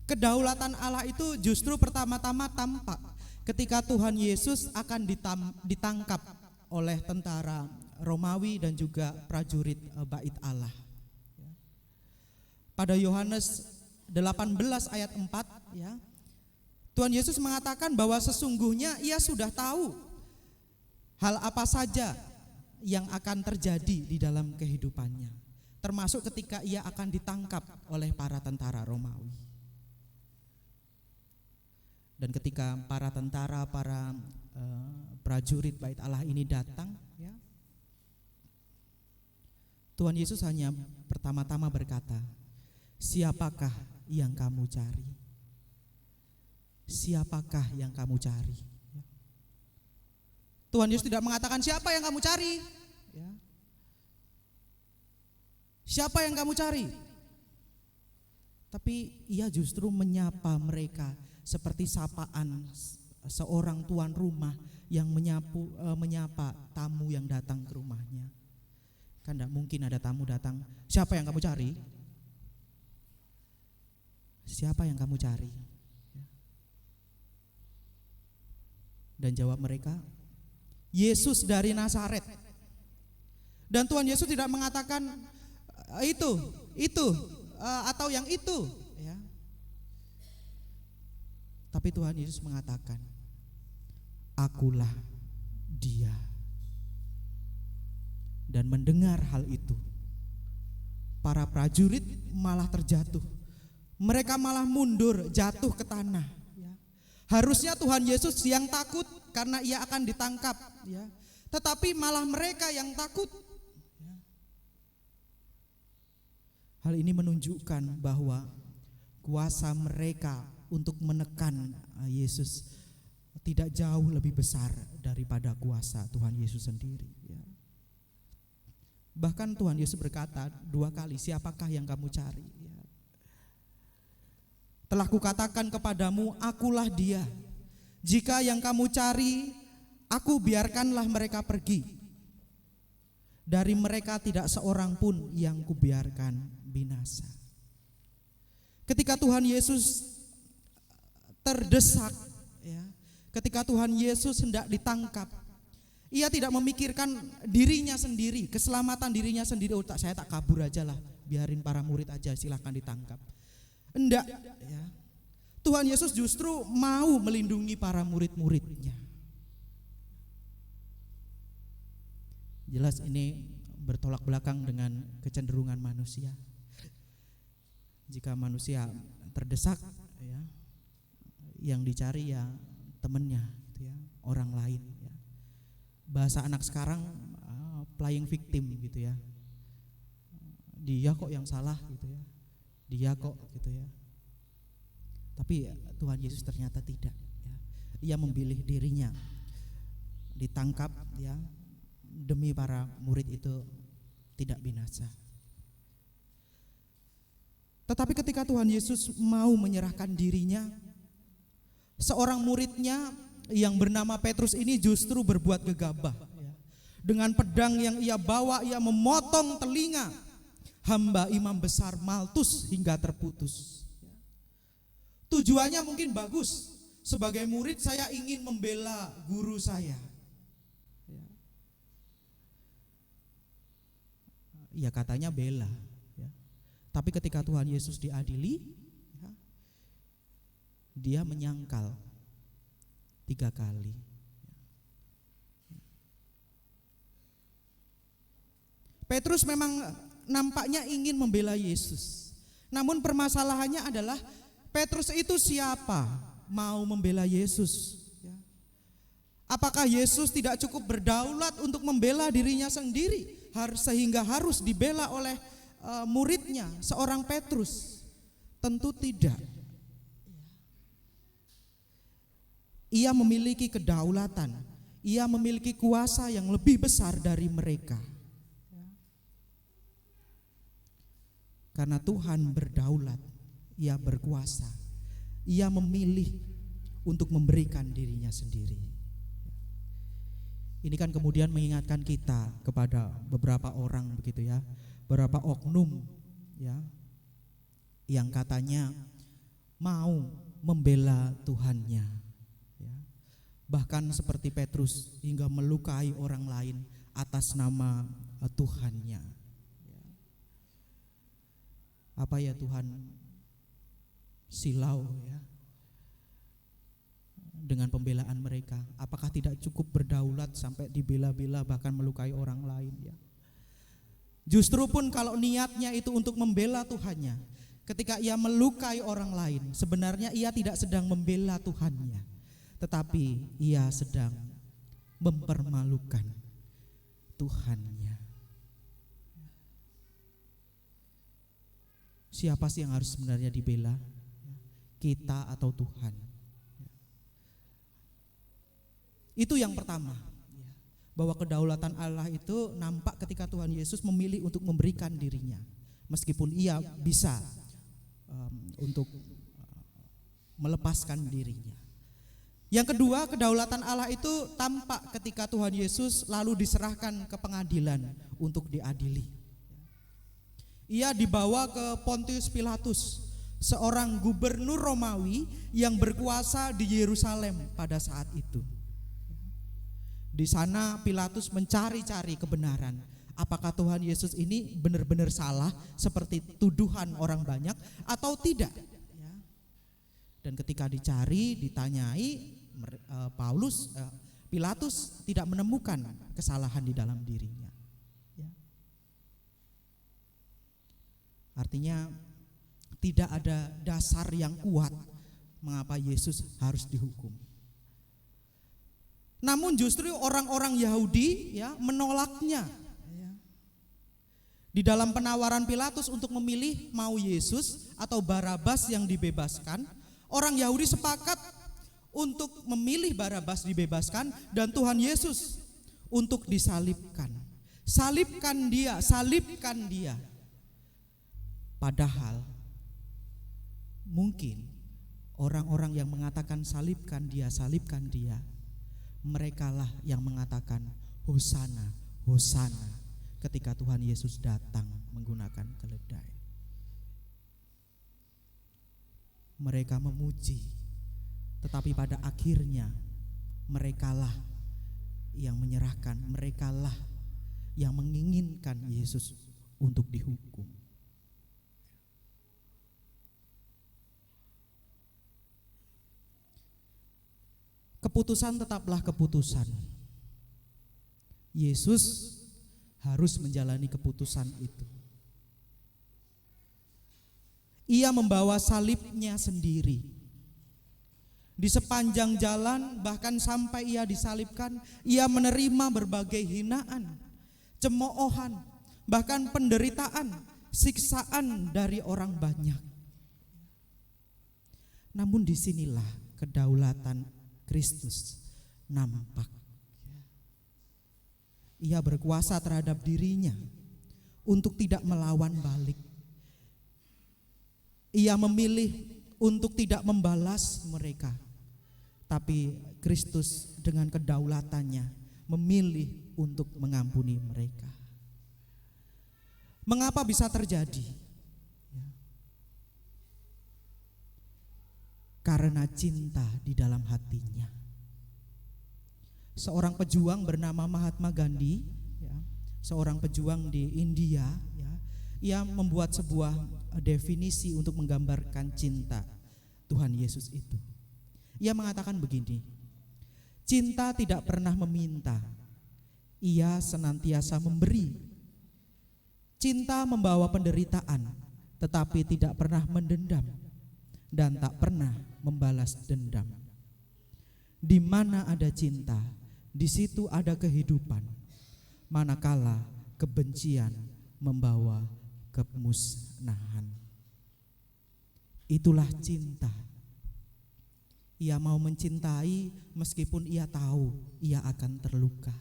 kedaulatan Allah itu justru pertama-tama tampak ketika Tuhan Yesus akan ditangkap oleh tentara Romawi dan juga prajurit Bait Allah. Pada Yohanes 18 ayat 4, ya, Tuhan Yesus mengatakan bahwa sesungguhnya ia sudah tahu hal apa saja yang akan terjadi di dalam kehidupannya, termasuk ketika ia akan ditangkap oleh para tentara Romawi. Dan ketika para tentara, para prajurit Bait Allah ini datang, ya, Tuhan Yesus hanya pertama-tama berkata, siapakah yang kamu cari? Siapakah yang kamu cari? Tuhan Yesus tidak mengatakan siapa yang kamu cari, ya. Siapa yang kamu cari? Tapi ia justru menyapa mereka seperti sapaan seorang tuan rumah yang menyapa tamu yang datang ke rumahnya. Kan tidak mungkin ada tamu datang, siapa yang kamu cari? Siapa yang kamu cari? Dan jawab mereka, Yesus dari Nazaret. Dan Tuhan Yesus tidak mengatakan itu atau yang itu, ya. Tapi Tuhan Yesus mengatakan, akulah dia. Dan mendengar hal itu, para prajurit malah terjatuh. Mereka malah mundur, jatuh ke tanah. Harusnya Tuhan Yesus yang takut karena ia akan ditangkap, ya. Tetapi malah mereka yang takut. Hal ini menunjukkan bahwa kuasa mereka untuk menekan Yesus tidak jauh lebih besar daripada kuasa Tuhan Yesus sendiri, ya. Bahkan Tuhan Yesus berkata 2 kali, siapakah yang kamu cari? Ya. Telah kukatakan kepadamu, akulah dia. Jika yang kamu cari, aku biarkanlah mereka pergi. Dari mereka tidak seorang pun yang kubiarkan binasa. Ketika Tuhan Yesus terdesak, ya, ketika Tuhan Yesus hendak ditangkap, ia tidak memikirkan dirinya sendiri, keselamatan dirinya sendiri. Oh, saya tak kabur aja lah, biarin para murid aja silahkan ditangkap. Enggak, ya. Tuhan Yesus justru mau melindungi para murid-muridnya. Jelas ini bertolak belakang dengan kecenderungan manusia. Jika manusia terdesak, ya, yang dicari ya temannya, gitu ya, orang lain. Ya. Bahasa anak sekarang playing victim, gitu ya. Dia kok yang salah, gitu ya. Dia kok, gitu ya. Tapi ya, Tuhan Yesus ternyata tidak. Ya. Ia memilih dirinya ditangkap, ya, demi para murid itu tidak binasa. Tetapi ketika Tuhan Yesus mau menyerahkan dirinya, seorang muridnya yang bernama Petrus ini justru berbuat gegabah. Dengan pedang yang ia bawa, ia memotong telinga hamba imam besar Maltus hingga terputus. Tujuannya mungkin bagus. Sebagai murid saya ingin membela guru saya. Ya katanya bela, ya. Tapi ketika Tuhan Yesus diadili, ya, dia menyangkal 3 kali. Petrus memang nampaknya ingin membela Yesus. Namun permasalahannya adalah Petrus itu siapa mau membela Yesus? Apakah Yesus tidak cukup berdaulat untuk membela dirinya sendiri sehingga harus dibela oleh muridnya, seorang Petrus? Tentu tidak. Ia memiliki kedaulatan, ia memiliki kuasa yang lebih besar dari mereka. Karena Tuhan berdaulat, ia berkuasa, ia memilih untuk memberikan dirinya sendiri. Ini kan kemudian mengingatkan kita kepada beberapa orang, begitu ya, beberapa oknum, ya, yang katanya mau membela Tuhannya, ya. Bahkan seperti Petrus hingga melukai orang lain atas nama Tuhannya. Apa ya Tuhan silau, ya, dengan pembelaan mereka? Apakah tidak cukup berdaulat sampai dibela-bela bahkan melukai orang lain, ya? Justru pun kalau niatnya itu untuk membela Tuhannya, ketika ia melukai orang lain, sebenarnya ia tidak sedang membela Tuhannya, tetapi ia sedang mempermalukan Tuhannya. Siapa sih yang harus sebenarnya dibela? Kita atau Tuhan? Itu yang pertama, bahwa kedaulatan Allah itu nampak ketika Tuhan Yesus memilih untuk memberikan dirinya, meskipun ia bisa untuk melepaskan dirinya. Yang kedua, kedaulatan Allah itu tampak ketika Tuhan Yesus lalu diserahkan ke pengadilan untuk diadili. Ia dibawa ke Pontius Pilatus, seorang gubernur Romawi yang berkuasa di Yerusalem pada saat itu. Di sana Pilatus mencari-cari kebenaran, Apakah Tuhan Yesus ini benar-benar salah seperti tuduhan orang banyak atau tidak? Ya. Dan ketika dicari, ditanyai, Pilatus tidak menemukan kesalahan di dalam dirinya. Ya. Artinya tidak ada dasar yang kuat mengapa Yesus harus dihukum. Namun justru orang-orang Yahudi ya menolaknya. Di dalam penawaran Pilatus untuk memilih mau Yesus atau Barabas yang dibebaskan, orang Yahudi sepakat untuk memilih Barabas dibebaskan dan Tuhan Yesus untuk disalibkan. Salibkan dia, salibkan dia. Padahal mungkin orang-orang yang mengatakan salibkan dia, merekalah yang mengatakan Hosana, Hosana ketika Tuhan Yesus datang menggunakan keledai. Mereka memuji, tetapi pada akhirnya merekalah yang menyerahkan, merekalah yang menginginkan Yesus untuk dihukum. Keputusan tetaplah keputusan. Yesus harus menjalani keputusan itu. Ia membawa salibnya sendiri. Di sepanjang jalan, bahkan sampai ia disalibkan, ia menerima berbagai hinaan, cemoohan, bahkan penderitaan, siksaan dari orang banyak. Namun disinilah kedaulatan Kristus nampak. Ia berkuasa terhadap dirinya untuk tidak melawan balik. Ia memilih untuk tidak membalas mereka. Tapi Kristus dengan kedaulatannya memilih untuk mengampuni mereka. Mengapa bisa terjadi? Karena cinta di dalam hatinya. Seorang pejuang bernama Mahatma Gandhi, ya, seorang pejuang di India, ya, ia membuat sebuah definisi untuk menggambarkan cinta Tuhan Yesus itu. Ia mengatakan begini, cinta tidak pernah meminta, ia senantiasa memberi. Cinta membawa penderitaan, tetapi tidak pernah mendendam dan tak pernah membalas dendam. Di mana ada cinta, di situ ada kehidupan, manakala kebencian membawa kemusnahan. Itulah cinta. Ia mau mencintai meskipun ia tahu ia akan terluka.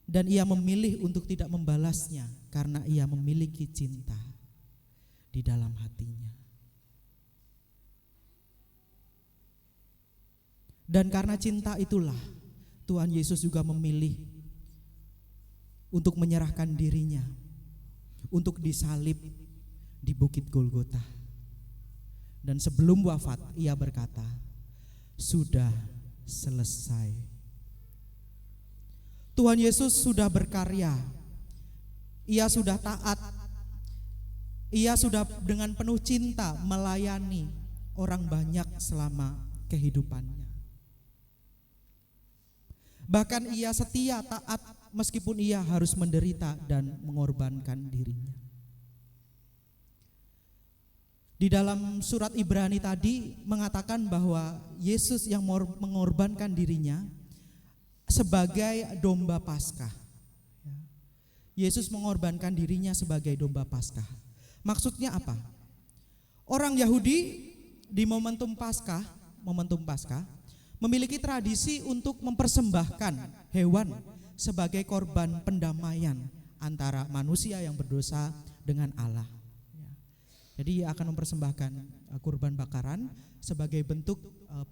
Dan ia memilih untuk tidak membalasnya karena ia memiliki cinta di dalam hatinya. Dan karena cinta itulah Tuhan Yesus juga memilih untuk menyerahkan dirinya, untuk disalib di Bukit Golgota. Dan sebelum wafat ia berkata, sudah selesai. Tuhan Yesus sudah berkarya, ia sudah taat, ia sudah dengan penuh cinta melayani orang banyak selama kehidupannya. Bahkan ia setia taat meskipun ia harus menderita dan mengorbankan dirinya. Di dalam surat Ibrani tadi mengatakan bahwa Yesus yang mengorbankan dirinya sebagai domba Paskah. Yesus mengorbankan dirinya sebagai domba Paskah. Maksudnya apa? Orang Yahudi di momentum Paskah memiliki tradisi untuk mempersembahkan hewan sebagai korban pendamaian antara manusia yang berdosa dengan Allah. Jadi ia akan mempersembahkan kurban bakaran sebagai bentuk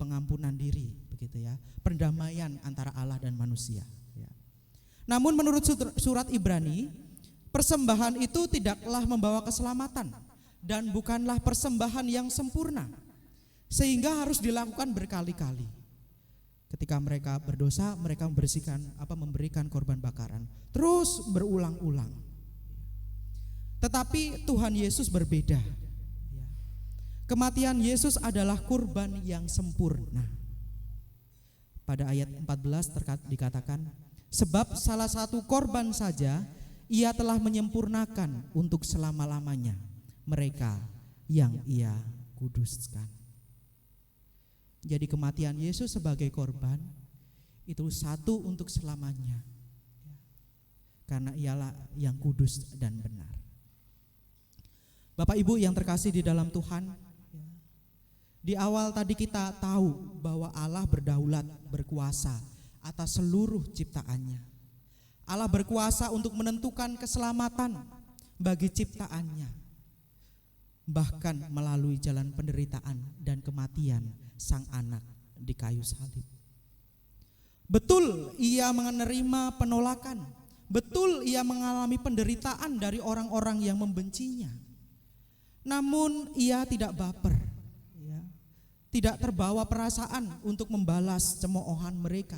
pengampunan diri, begitu ya, pendamaian antara Allah dan manusia. Namun menurut surat Ibrani, persembahan itu tidaklah membawa keselamatan dan bukanlah persembahan yang sempurna, sehingga harus dilakukan berkali-kali. Ketika mereka berdosa, mereka memberikan korban bakaran. Terus berulang-ulang. Tetapi Tuhan Yesus berbeda. Kematian Yesus adalah kurban yang sempurna. Pada ayat 14 dikatakan, sebab salah satu korban saja ia telah menyempurnakan untuk selama-lamanya mereka yang ia kuduskan. Jadi kematian Yesus sebagai korban itu satu untuk selamanya, karena ialah yang kudus dan benar. Bapak Ibu yang terkasih di dalam Tuhan, di awal tadi kita tahu bahwa Allah berdaulat, berkuasa atas seluruh ciptaannya. Allah berkuasa untuk menentukan keselamatan bagi ciptaannya, bahkan melalui jalan penderitaan dan kematian Sang Anak di kayu salib. Betul ia menerima penolakan, betul ia mengalami penderitaan dari orang-orang yang membencinya. Namun ia tidak baper, tidak terbawa perasaan untuk membalas cemoohan mereka.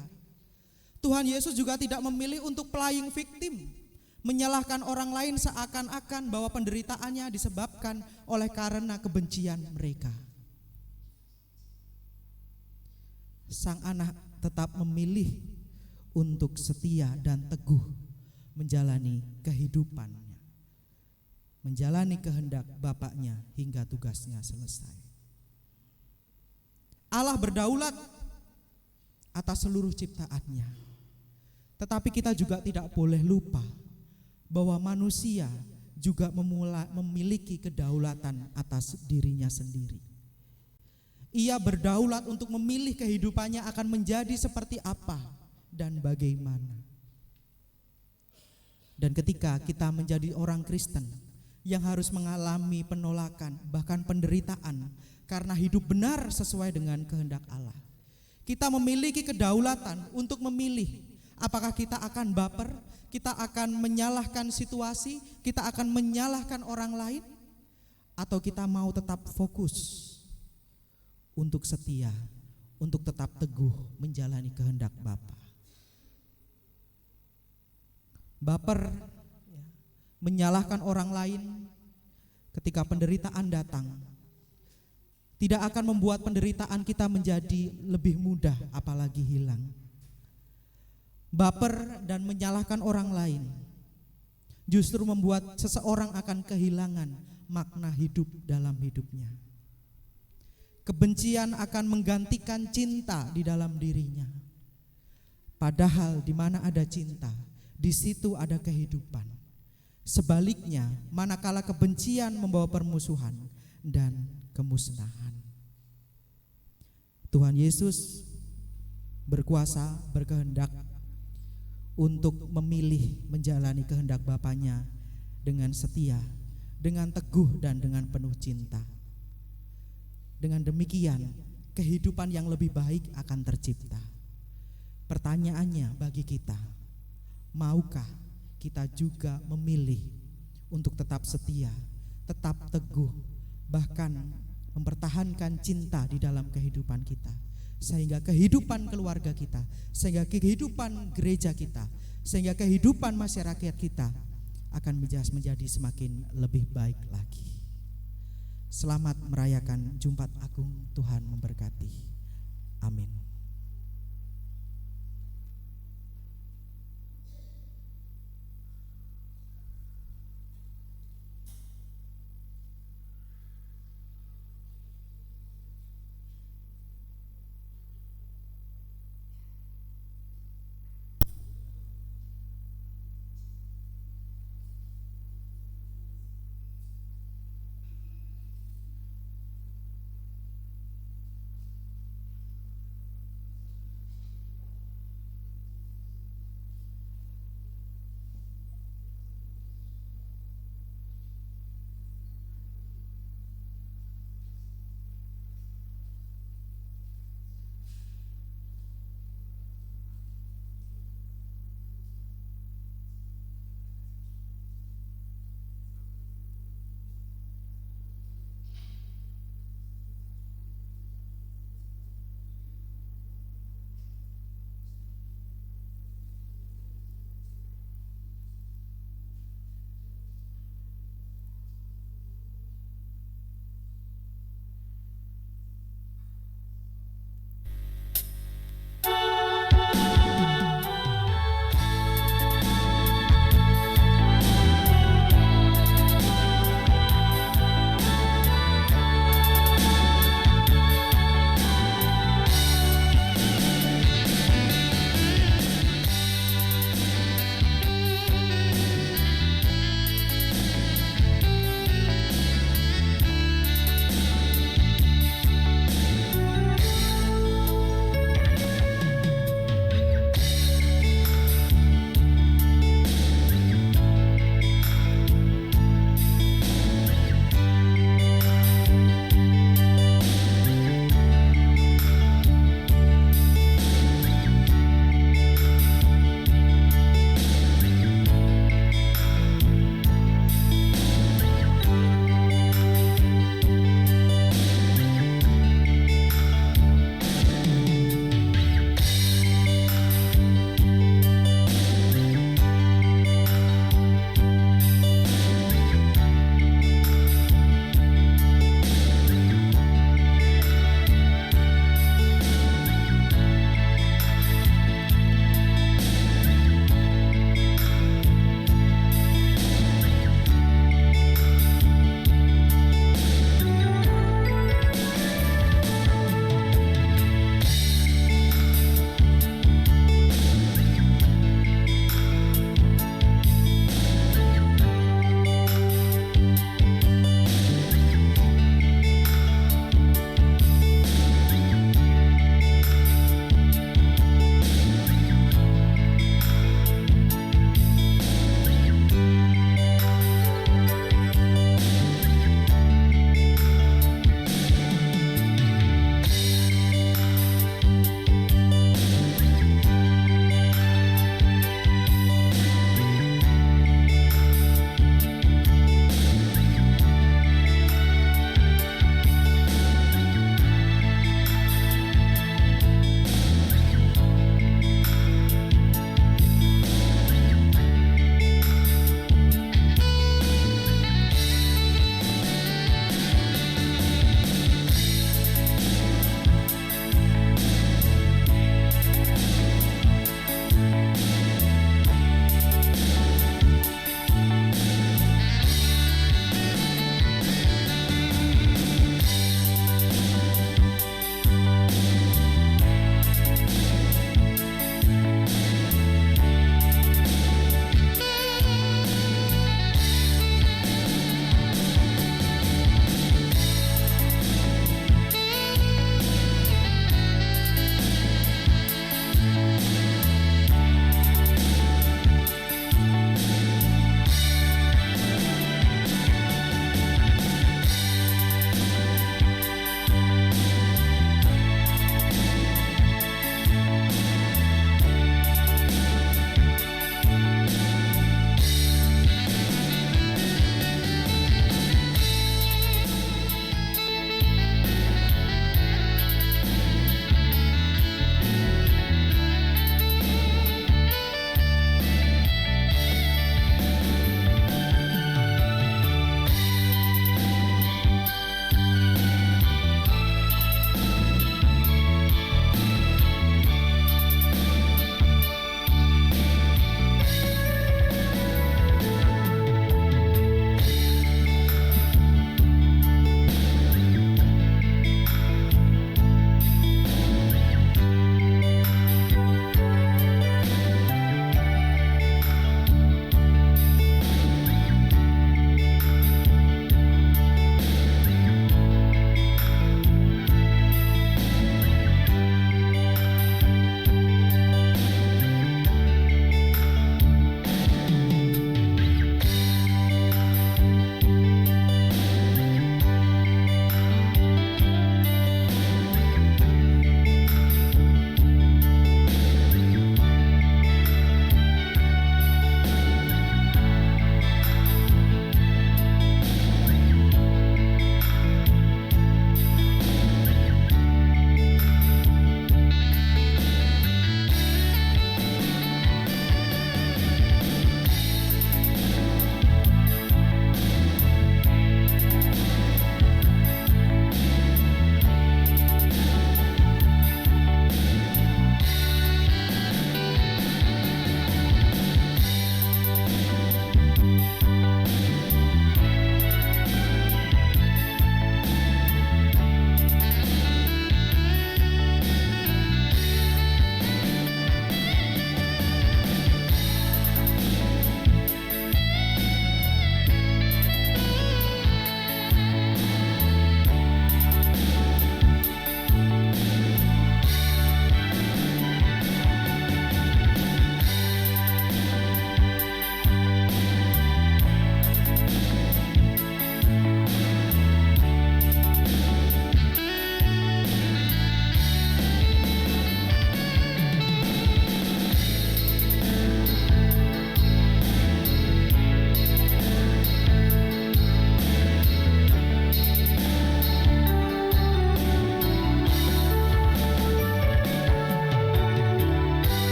Tuhan Yesus juga tidak memilih untuk playing victim, menyalahkan orang lain seakan-akan bahwa penderitaannya disebabkan oleh karena kebencian mereka. Sang Anak tetap memilih untuk setia dan teguh menjalani kehidupannya, menjalani kehendak Bapaknya hingga tugasnya selesai. Allah berdaulat atas seluruh ciptaannya, tetapi kita juga tidak boleh lupa bahwa manusia juga memiliki kedaulatan atas dirinya sendiri. Ia berdaulat untuk memilih kehidupannya akan menjadi seperti apa dan bagaimana. Dan ketika kita menjadi orang Kristen yang harus mengalami penolakan, bahkan penderitaan karena hidup benar sesuai dengan kehendak Allah, kita memiliki kedaulatan untuk memilih apakah kita akan baper, kita akan menyalahkan situasi, kita akan menyalahkan orang lain, atau kita mau tetap fokus untuk setia, untuk tetap teguh menjalani kehendak Bapa. Baper, menyalahkan orang lain ketika penderitaan datang, tidak akan membuat penderitaan kita menjadi lebih mudah, apalagi hilang. Baper dan menyalahkan orang lain justru membuat seseorang akan kehilangan makna hidup dalam hidupnya. Kebencian akan menggantikan cinta di dalam dirinya. Padahal di mana ada cinta, di situ ada kehidupan. Sebaliknya, manakala kebencian membawa permusuhan dan kemusnahan. Tuhan Yesus berkuasa, berkehendak untuk memilih menjalani kehendak Bapaknya dengan setia, dengan teguh dan dengan penuh cinta. Dengan demikian, kehidupan yang lebih baik akan tercipta. Pertanyaannya bagi kita, maukah kita juga memilih untuk tetap setia, tetap teguh, bahkan mempertahankan cinta di dalam kehidupan kita, sehingga kehidupan keluarga kita, sehingga kehidupan gereja kita, sehingga kehidupan masyarakat kita akan menjadi semakin lebih baik lagi. Selamat merayakan Jumat Agung, Tuhan memberkati. Amin.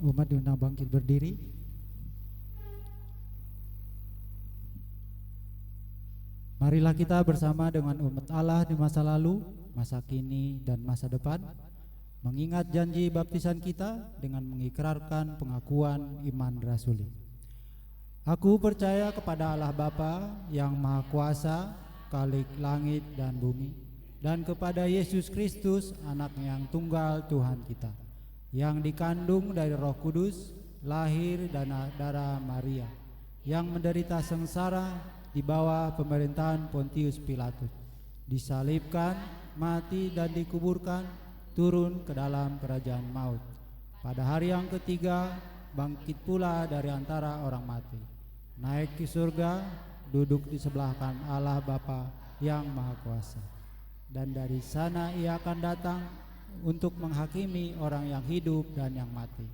Umat diundang bangkit berdiri. Marilah kita bersama dengan umat Allah di masa lalu, masa kini, dan masa depan, mengingat janji baptisan kita dengan mengikrarkan pengakuan iman rasuli. Aku percaya kepada Allah Bapa yang Maha Kuasa, Khalik langit dan bumi, dan kepada Yesus Kristus, Anak yang tunggal Tuhan kita, yang dikandung dari Roh Kudus, lahir dari darah Maria, yang menderita sengsara di bawah pemerintahan Pontius Pilatus, disalibkan, mati dan dikuburkan, turun ke dalam kerajaan maut. Pada hari yang ketiga bangkit pula dari antara orang mati, naik ke surga, duduk di sebelah kanan Allah Bapa yang Maha Kuasa. Dan dari sana ia akan datang untuk menghakimi orang yang hidup dan yang mati.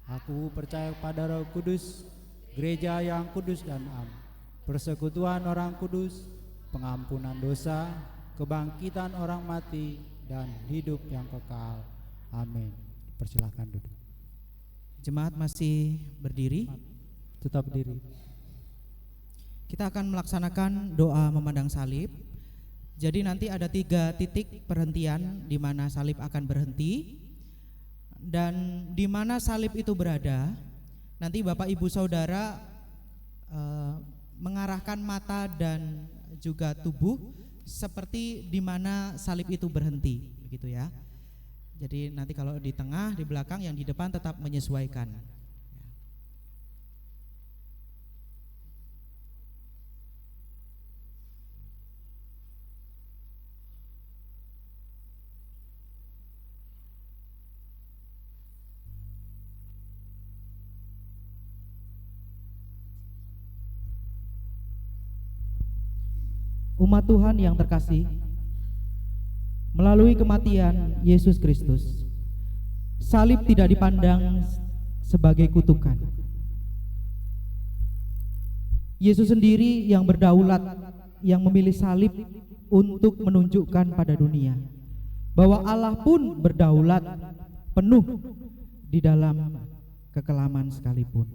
Aku percaya pada Roh Kudus, gereja yang kudus dan am, persekutuan orang kudus, pengampunan dosa, kebangkitan orang mati, dan hidup yang kekal. Amin. Persilahkan duduk.
Jemaat masih berdiri.
Tetap berdiri.
Kita akan melaksanakan doa memandang salib. Jadi nanti ada 3 titik perhentian di mana salib akan berhenti, dan di mana salib itu berada, nanti Bapak Ibu Saudara mengarahkan mata dan juga tubuh seperti di mana salib itu berhenti, begitu ya. Jadi nanti kalau di tengah, di belakang, yang di depan tetap menyesuaikan. Umat Tuhan yang terkasih, melalui kematian Yesus Kristus, salib tidak dipandang sebagai kutukan. Yesus sendiri yang berdaulat, yang memilih salib untuk menunjukkan pada dunia bahwa Allah pun berdaulat penuh di dalam kekelaman sekalipun.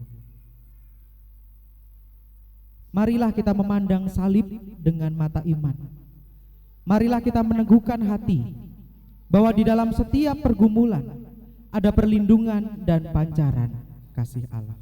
Marilah kita memandang salib dengan mata iman. Marilah kita meneguhkan hati bahwa di dalam setiap pergumulan ada perlindungan dan pancaran kasih Allah.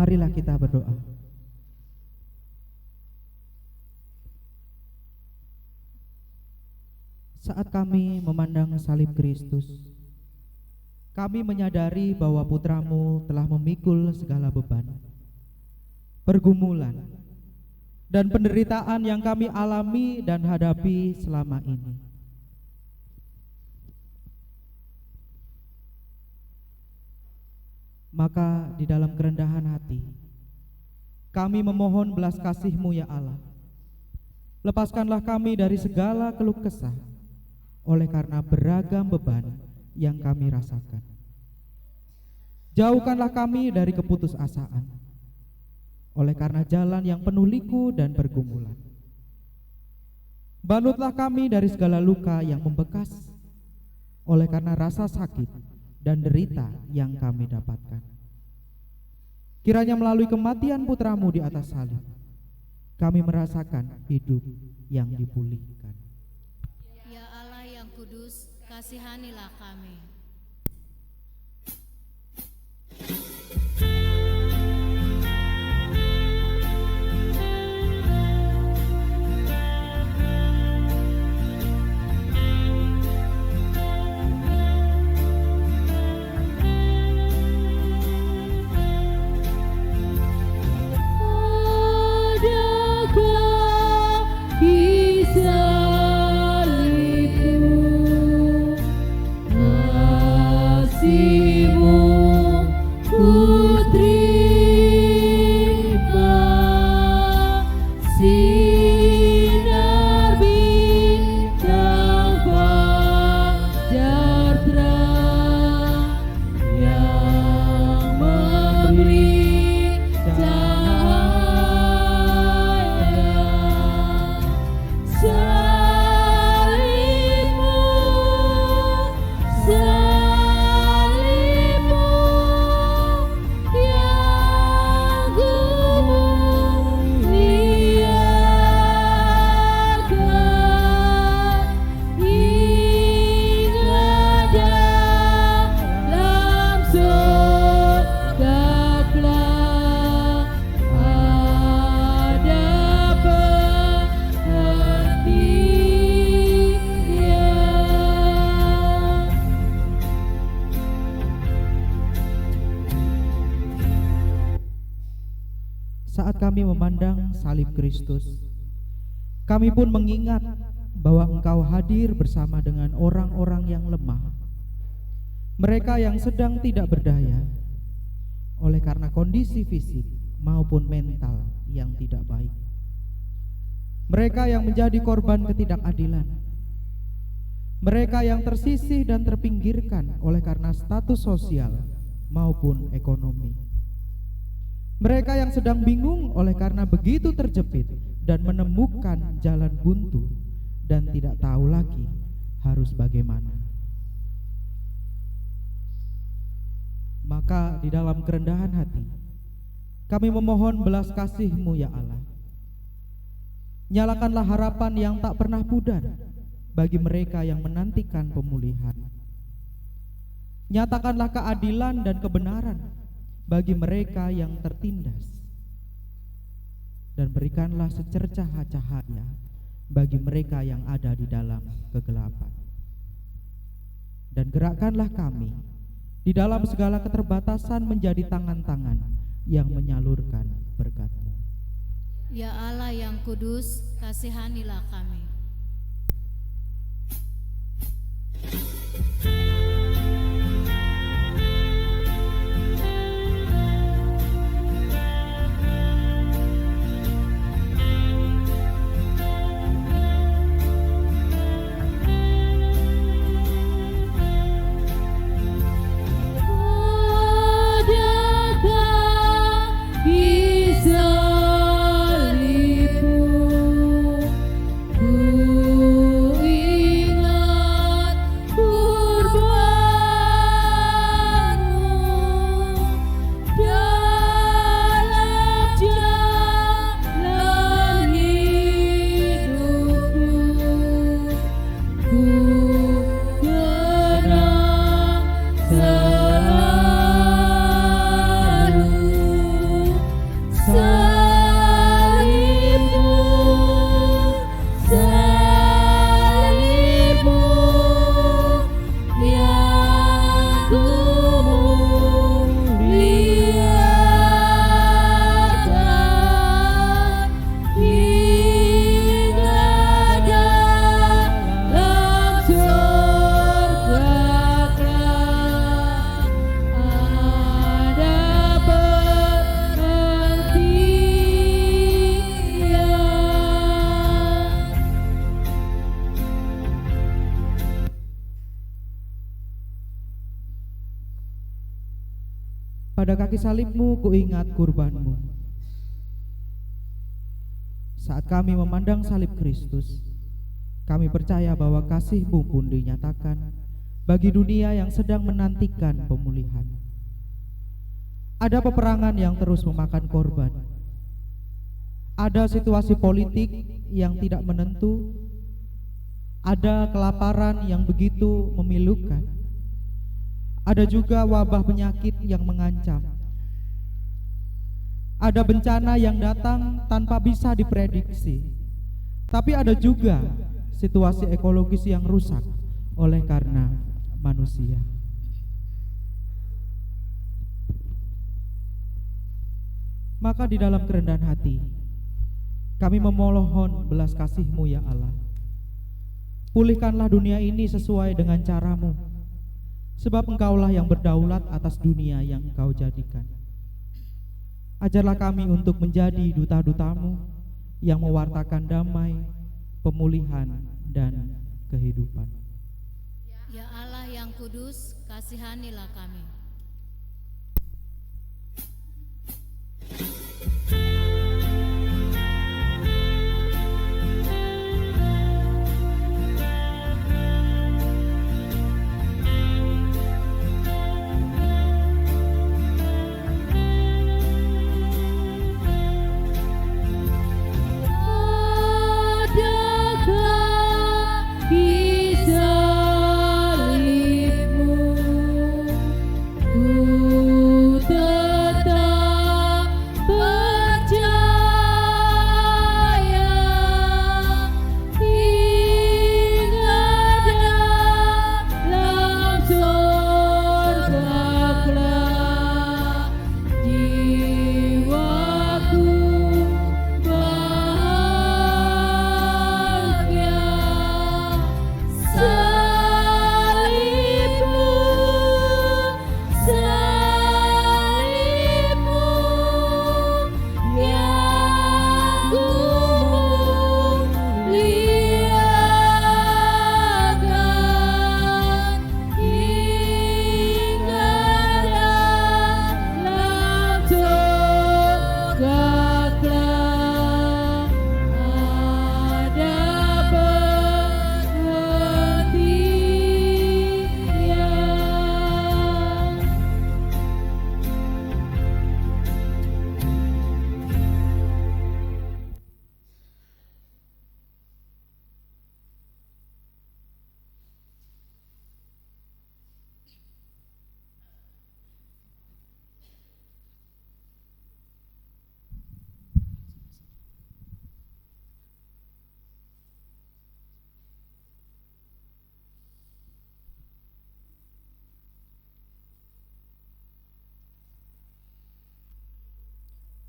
Marilah kita berdoa. Saat kami memandang salib Kristus, kami menyadari bahwa putramu telah memikul segala beban, pergumulan, dan penderitaan yang kami alami dan hadapi selama ini. Maka di dalam kerendahan hati, kami memohon belas kasih-Mu ya Allah, Lepaskanlah kami dari segala keluh kesah, oleh karena beragam beban yang kami rasakan. Jauhkanlah kami dari keputusasaan, oleh karena jalan yang penuh liku dan pergumulan. Balutlah kami dari segala luka yang membekas, oleh karena rasa sakit dan derita yang kami dapatkan. Kiranya melalui kematian putramu di atas salib, kami merasakan hidup yang dipulihkan.
Ya Allah yang kudus, kasihanilah kami.
Saat kami memandang salib Kristus, kami pun mengingat bahwa Engkau hadir bersama dengan orang-orang yang lemah, mereka yang sedang tidak berdaya oleh karena kondisi fisik maupun mental yang tidak baik, mereka yang menjadi korban ketidakadilan, mereka yang tersisih dan terpinggirkan oleh karena status sosial maupun ekonomi, mereka yang sedang bingung oleh karena begitu terjepit dan menemukan jalan buntu dan tidak tahu lagi harus bagaimana. Maka di dalam kerendahan hati kami memohon belas kasih-Mu ya Allah. Nyalakanlah harapan yang tak pernah pudar bagi mereka yang menantikan pemulihan. Nyatakanlah keadilan dan kebenaran bagi mereka yang tertindas, dan berikanlah secercah cahaya bagi mereka yang ada di dalam kegelapan. Dan gerakkanlah kami di dalam segala keterbatasan menjadi tangan-tangan yang menyalurkan berkat-Mu.
Ya Allah yang kudus, kasihanilah kami.
Ku
Pada kaki salibmu kuingat kurbanmu. Saat kami memandang salib Kristus, kami percaya bahwa kasih-Mu pun dinyatakan bagi dunia yang sedang menantikan pemulihan. Ada peperangan yang terus memakan korban. Ada situasi politik yang tidak menentu. Ada kelaparan yang begitu memilukan. Ada juga wabah penyakit yang mengancam. Ada bencana yang datang tanpa bisa diprediksi. Tapi ada juga situasi ekologis yang rusak oleh karena manusia. Maka di dalam kerendahan hati, kami memohon belas kasih-Mu ya Allah. Pulihkanlah dunia ini sesuai dengan cara-Mu, sebab Engkaulah yang berdaulat atas dunia yang Engkau jadikan. Ajarlah kami untuk menjadi duta-duta-Mu yang mewartakan damai, pemulihan, dan kehidupan.
Ya Allah yang kudus, kasihanilah kami.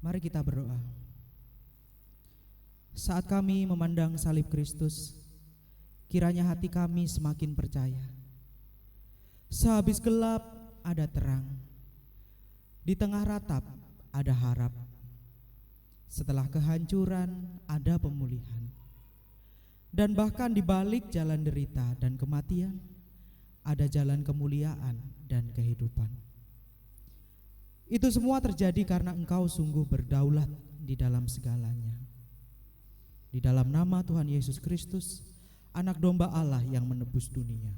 Mari kita berdoa. Saat kami memandang salib Kristus, kiranya hati kami semakin percaya. Sehabis gelap ada terang, di tengah ratap ada harap, setelah kehancuran ada pemulihan, dan bahkan di balik jalan derita dan kematian ada jalan kemuliaan dan kehidupan. Itu semua terjadi karena Engkau sungguh berdaulat di dalam segalanya. Di dalam nama Tuhan Yesus Kristus, Anak Domba Allah yang menebus dunia.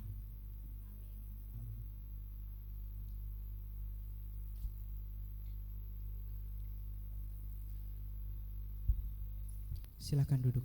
Silakan duduk.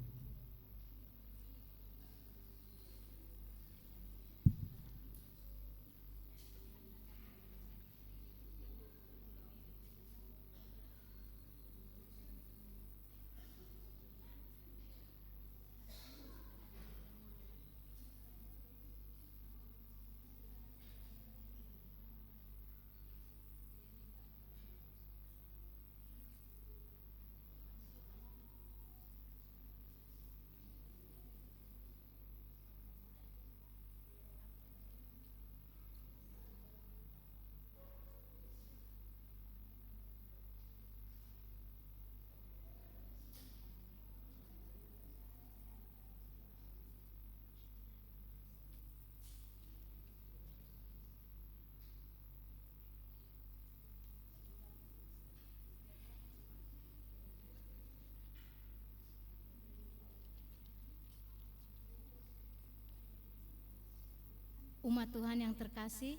Umat Tuhan yang terkasih,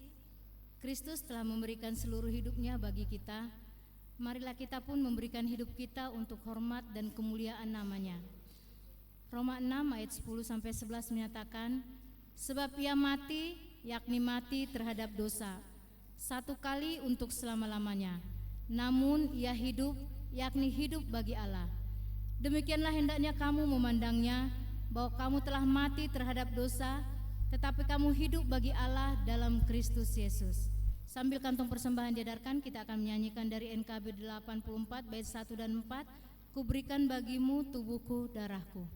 Kristus telah memberikan seluruh hidupnya bagi kita. Marilah kita pun memberikan hidup kita untuk hormat dan kemuliaan namanya. Roma 6 ayat 10-11 menyatakan, sebab ia mati, yakni mati terhadap dosa, satu kali untuk selama-lamanya. Namun ia hidup, yakni hidup bagi Allah. Demikianlah hendaknya kamu memandangnya, bahwa kamu telah mati terhadap dosa, tetapi kamu hidup bagi Allah dalam Kristus Yesus. Sambil kantong persembahan diedarkan, kita akan menyanyikan dari NKB 84 bait 1 dan 4, kuberikan bagimu tubuhku darahku.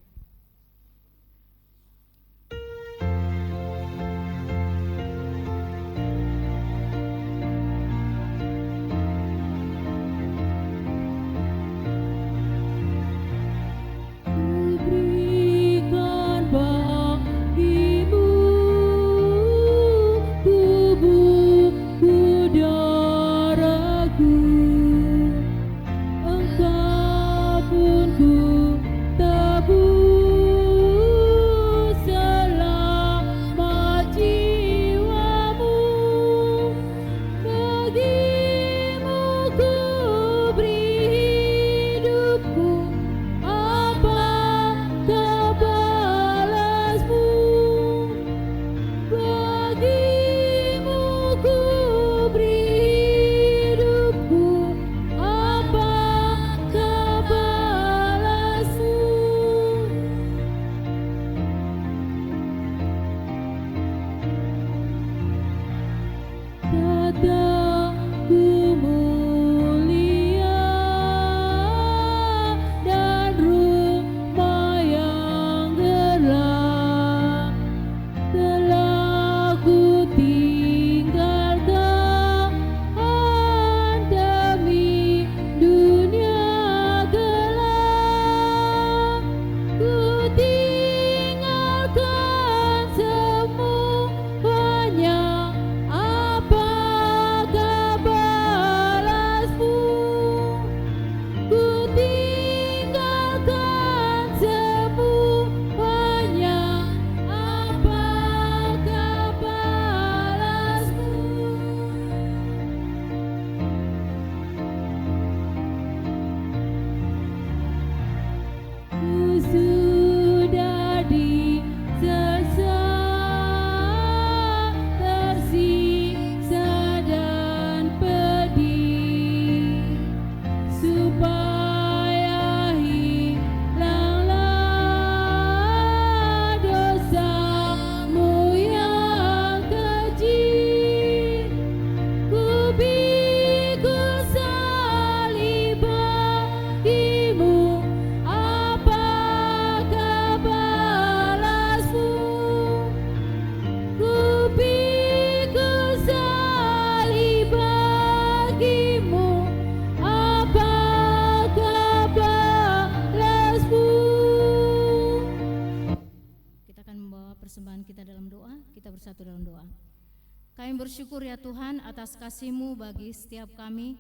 Kami bersyukur ya Tuhan atas kasih-Mu bagi setiap kami.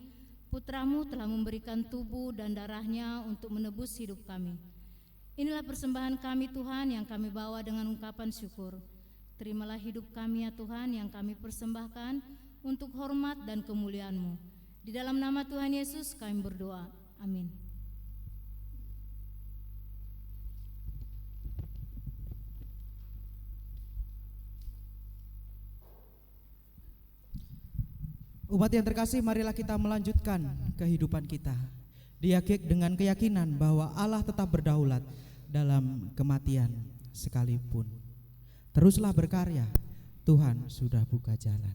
Putra-Mu telah memberikan tubuh dan darahnya untuk menebus hidup kami. Inilah persembahan kami Tuhan yang kami bawa dengan ungkapan syukur. Terimalah hidup kami ya Tuhan yang kami persembahkan untuk hormat dan kemuliaan-Mu. Di dalam nama Tuhan Yesus kami berdoa. Amin.
Umat yang terkasih, marilah kita melanjutkan kehidupan kita dengan keyakinan bahwa Allah tetap berdaulat dalam kematian sekalipun. Teruslah berkarya, Tuhan sudah buka jalan.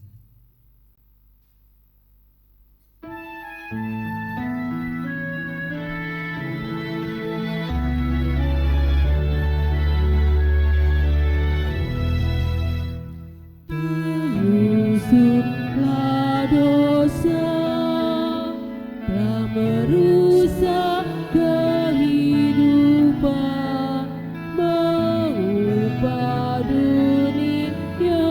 Dosa telah merusak kehidupan, mengubah dunia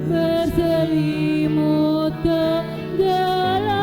berselimut kegelapan.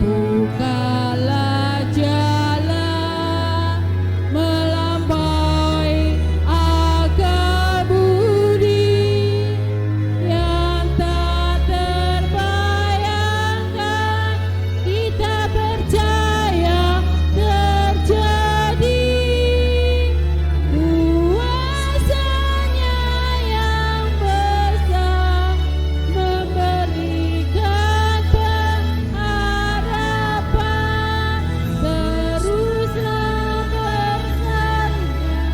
Bukalah jalan melampaui akal budi yang tak terbayangkan, kita percaya terjadi. Kuasanya yang besar memberikan pengharapan, teruslah berkarya.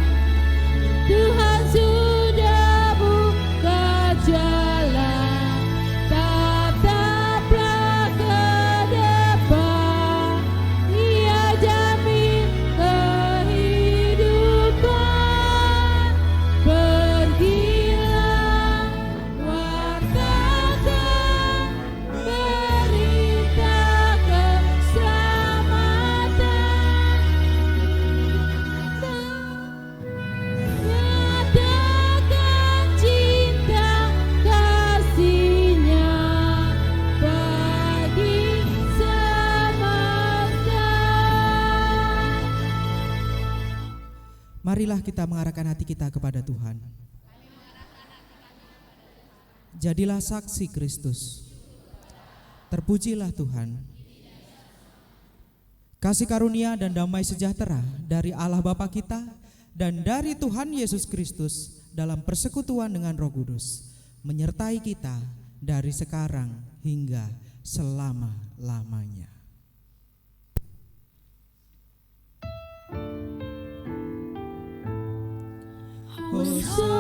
Tuhan sudah buka jalan, tataplah ke depan, Ia jamin kehidupan. Pergilah, wartakan berita keselamatan. Nyatakan cinta kasih-Nya bagi semesta.
Marilah kita mengarahkan hati kita kepada Tuhan. Jadilah saksi Kristus. Terpujilah Tuhan. Kasih karunia dan damai sejahtera dari Allah Bapa kita dan dari Tuhan Yesus Kristus dalam persekutuan dengan Roh Kudus menyertai kita dari sekarang hingga selama-lamanya.
Hosana